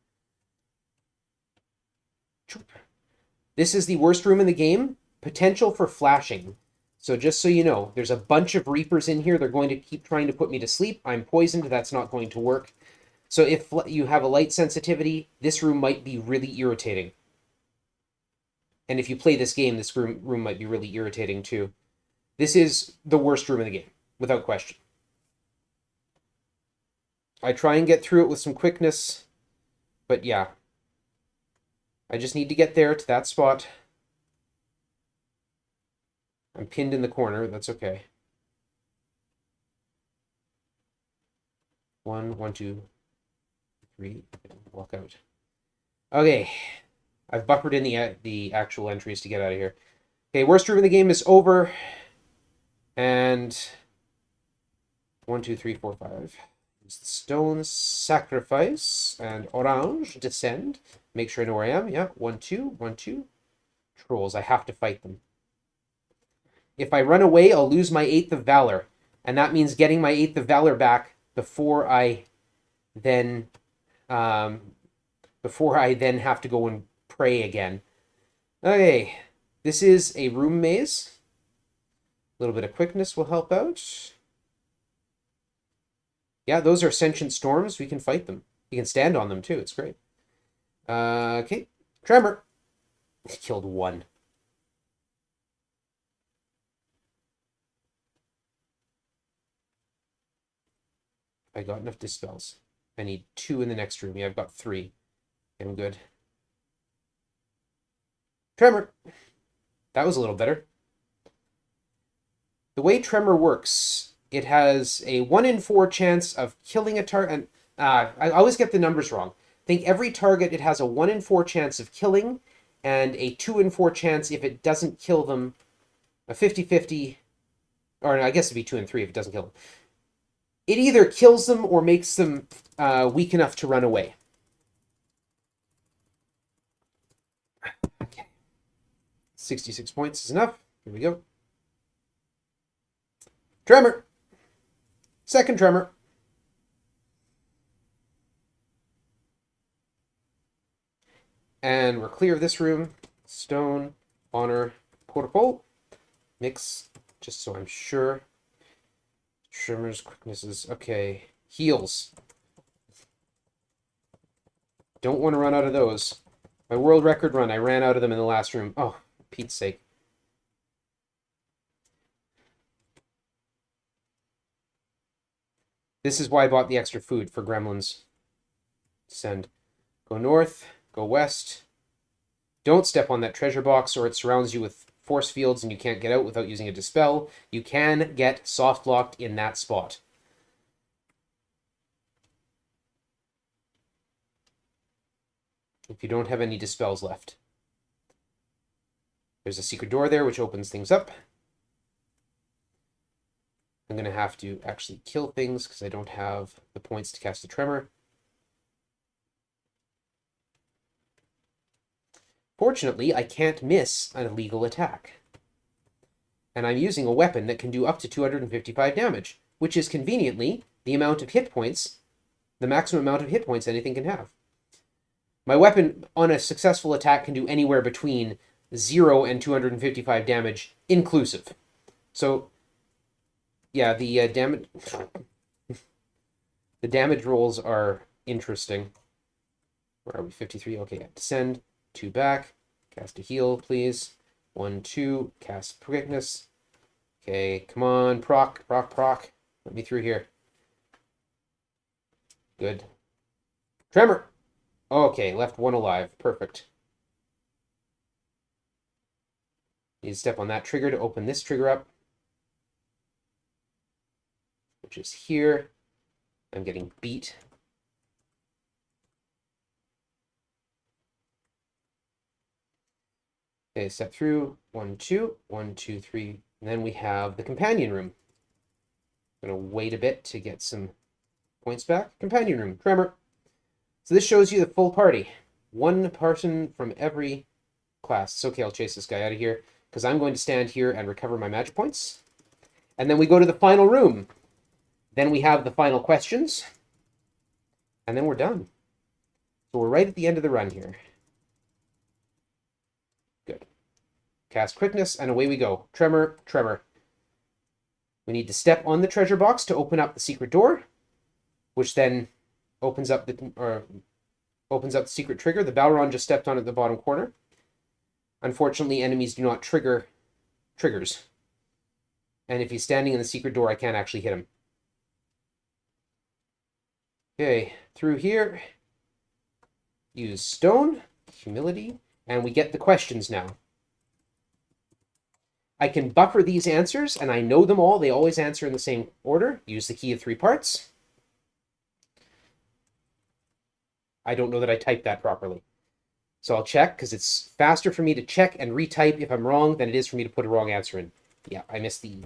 [SPEAKER 2] This is the worst room in the game. Potential for flashing. So just so you know, there's a bunch of Reapers in here. They're going to keep trying to put me to sleep. I'm poisoned. That's not going to work. So if you have a light sensitivity, this room might be really irritating. And if you play this game, this room might be really irritating too. This is the worst room in the game, without question. I try and get through it with some quickness, but yeah. I just need to get there to that spot. I'm pinned in the corner. That's okay. 1, 1, 2, 3. Walk out. Okay. I've buffered in the actual entries to get out of here. Okay, worst room in the game is over. And 1, 2, 3, 4, 5. Use the stone sacrifice and orange descend. Make sure I know where I am. Yeah, 1, 2, 1, 2. Trolls. I have to fight them. If I run away, I'll lose my 8th of Valor. And that means getting my 8th of Valor back before I then have to go and pray again. Okay, this is a room maze. A little bit of quickness will help out. Yeah, those are sentient storms. We can fight them. You can stand on them too. It's great. Okay, tremor. Killed one. I got enough dispels. I need 2 in the next room. Yeah, I've got 3. I'm good. Tremor. That was a little better. The way Tremor works, it has a 1 in 4 chance of killing a target. I always get the numbers wrong. I think every target it has a 1 in 4 chance of killing, and a 2 in 4 chance if it doesn't kill them. A 50-50, or I guess it'd be 2 in 3 if it doesn't kill them. It either kills them or makes them weak enough to run away. Okay. 66 points is enough. Here we go. Tremor. Second tremor. And we're clear of this room. Stone, honor, protocol. Mix, just so I'm sure. Tremors, quicknesses. Okay. Heals. Don't want to run out of those. My world record run, I ran out of them in the last room. Oh, Pete's sake. This is why I bought the extra food for gremlins. Send. Go north, go west. Don't step on that treasure box or it surrounds you with force fields and you can't get out without using a dispel. You can get soft locked in that spot. If you don't have any dispels left. There's a secret door there which opens things up. I'm going to have to actually kill things because I don't have the points to cast a tremor. Fortunately, I can't miss an illegal attack. And I'm using a weapon that can do up to 255 damage, which is conveniently the amount of hit points, the maximum amount of hit points anything can have. My weapon on a successful attack can do anywhere between 0 and 255 damage inclusive. So, yeah, the damage the damage rolls are interesting. Where are we? 53. Okay, yeah. Descend, 2 back, cast a heal, please. 1, 2, cast quickness. Okay, come on, proc. Let me through here. Good. Tremor. Okay, left 1 alive. Perfect. Need to step on that trigger to open this trigger up, which is here. I'm getting beat. Okay, step through. 1, 2, 1, 2, 3. And then we have the companion room. I'm going to wait a bit to get some points back. Companion room. Tremor. So this shows you the full party. 1 person from every class. It's okay, I'll chase this guy out of here because I'm going to stand here and recover my magic points. And then we go to the final room. Then we have the final questions. And then we're done. So we're right at the end of the run here. Good. Cast quickness, and away we go. Tremor. We need to step on the treasure box to open up the secret door, which then opens up the secret trigger. The Balron just stepped on at the bottom corner. Unfortunately, enemies do not trigger triggers. And if he's standing in the secret door, I can't actually hit him. Okay, through here. Use stone, humility, and we get the questions now. I can buffer these answers, and I know them all. They always answer in the same order. Use the key of 3 parts. I don't know that I typed that properly. So I'll check, because it's faster for me to check and retype if I'm wrong than it is for me to put a wrong answer in. Yeah, I missed the E.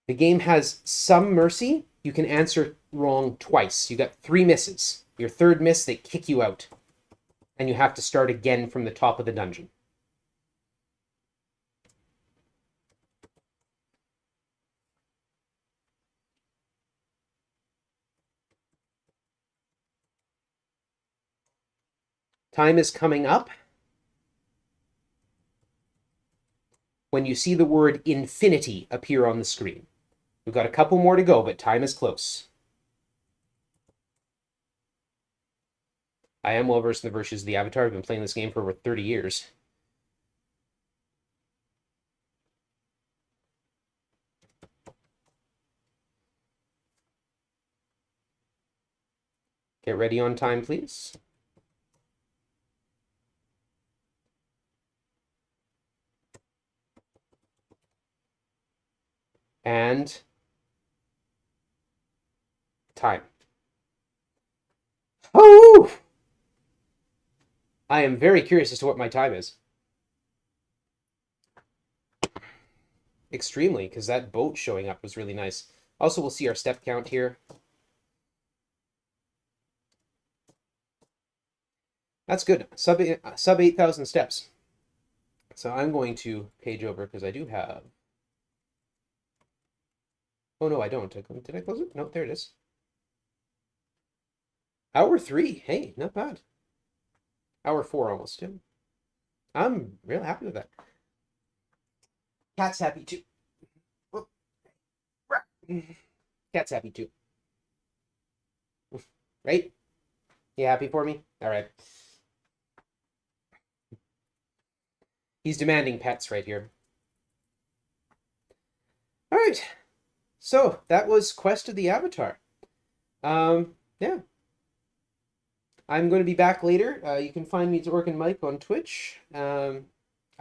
[SPEAKER 2] The game has some mercy. You can answer wrong twice. You got 3 misses. Your 3rd miss, they kick you out. And you have to start again from the top of the dungeon. Time is coming up. when you see the word infinity appear on the screen. We've got a couple more to go, but time is close. I am well versed in the virtues of the Avatar. I've been playing this game for over 30 years. Get ready on time, please. And time. Oh! I am very curious as to what my time is. Extremely, because that boat showing up was really nice. Also, we'll see our step count here. That's good. Sub 8,000 steps. So I'm going to page over because I do have... Oh, no, I don't. Did I close it? No, there it is. Hour 3. Hey, not bad. Hour 4 almost, too. I'm real happy with that. Cat's happy, too. Cat's happy, too. Right? You happy for me? All right. He's demanding pets right here. All right. So that was Quest of the Avatar. Yeah. I'm going to be back later. You can find me at organMike on Twitch. I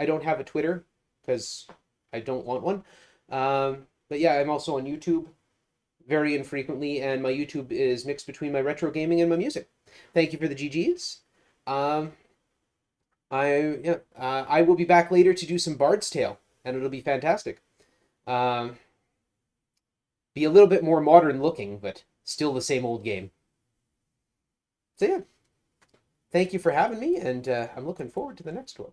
[SPEAKER 2] don't have a Twitter because I don't want one. But yeah, I'm also on YouTube very infrequently, and my YouTube is mixed between my retro gaming and my music. Thank you for the GGs. I will be back later to do some Bard's Tale, and it'll be fantastic. Be a little bit more modern looking, but still the same old game. So yeah, thank you for having me, and I'm looking forward to the next one.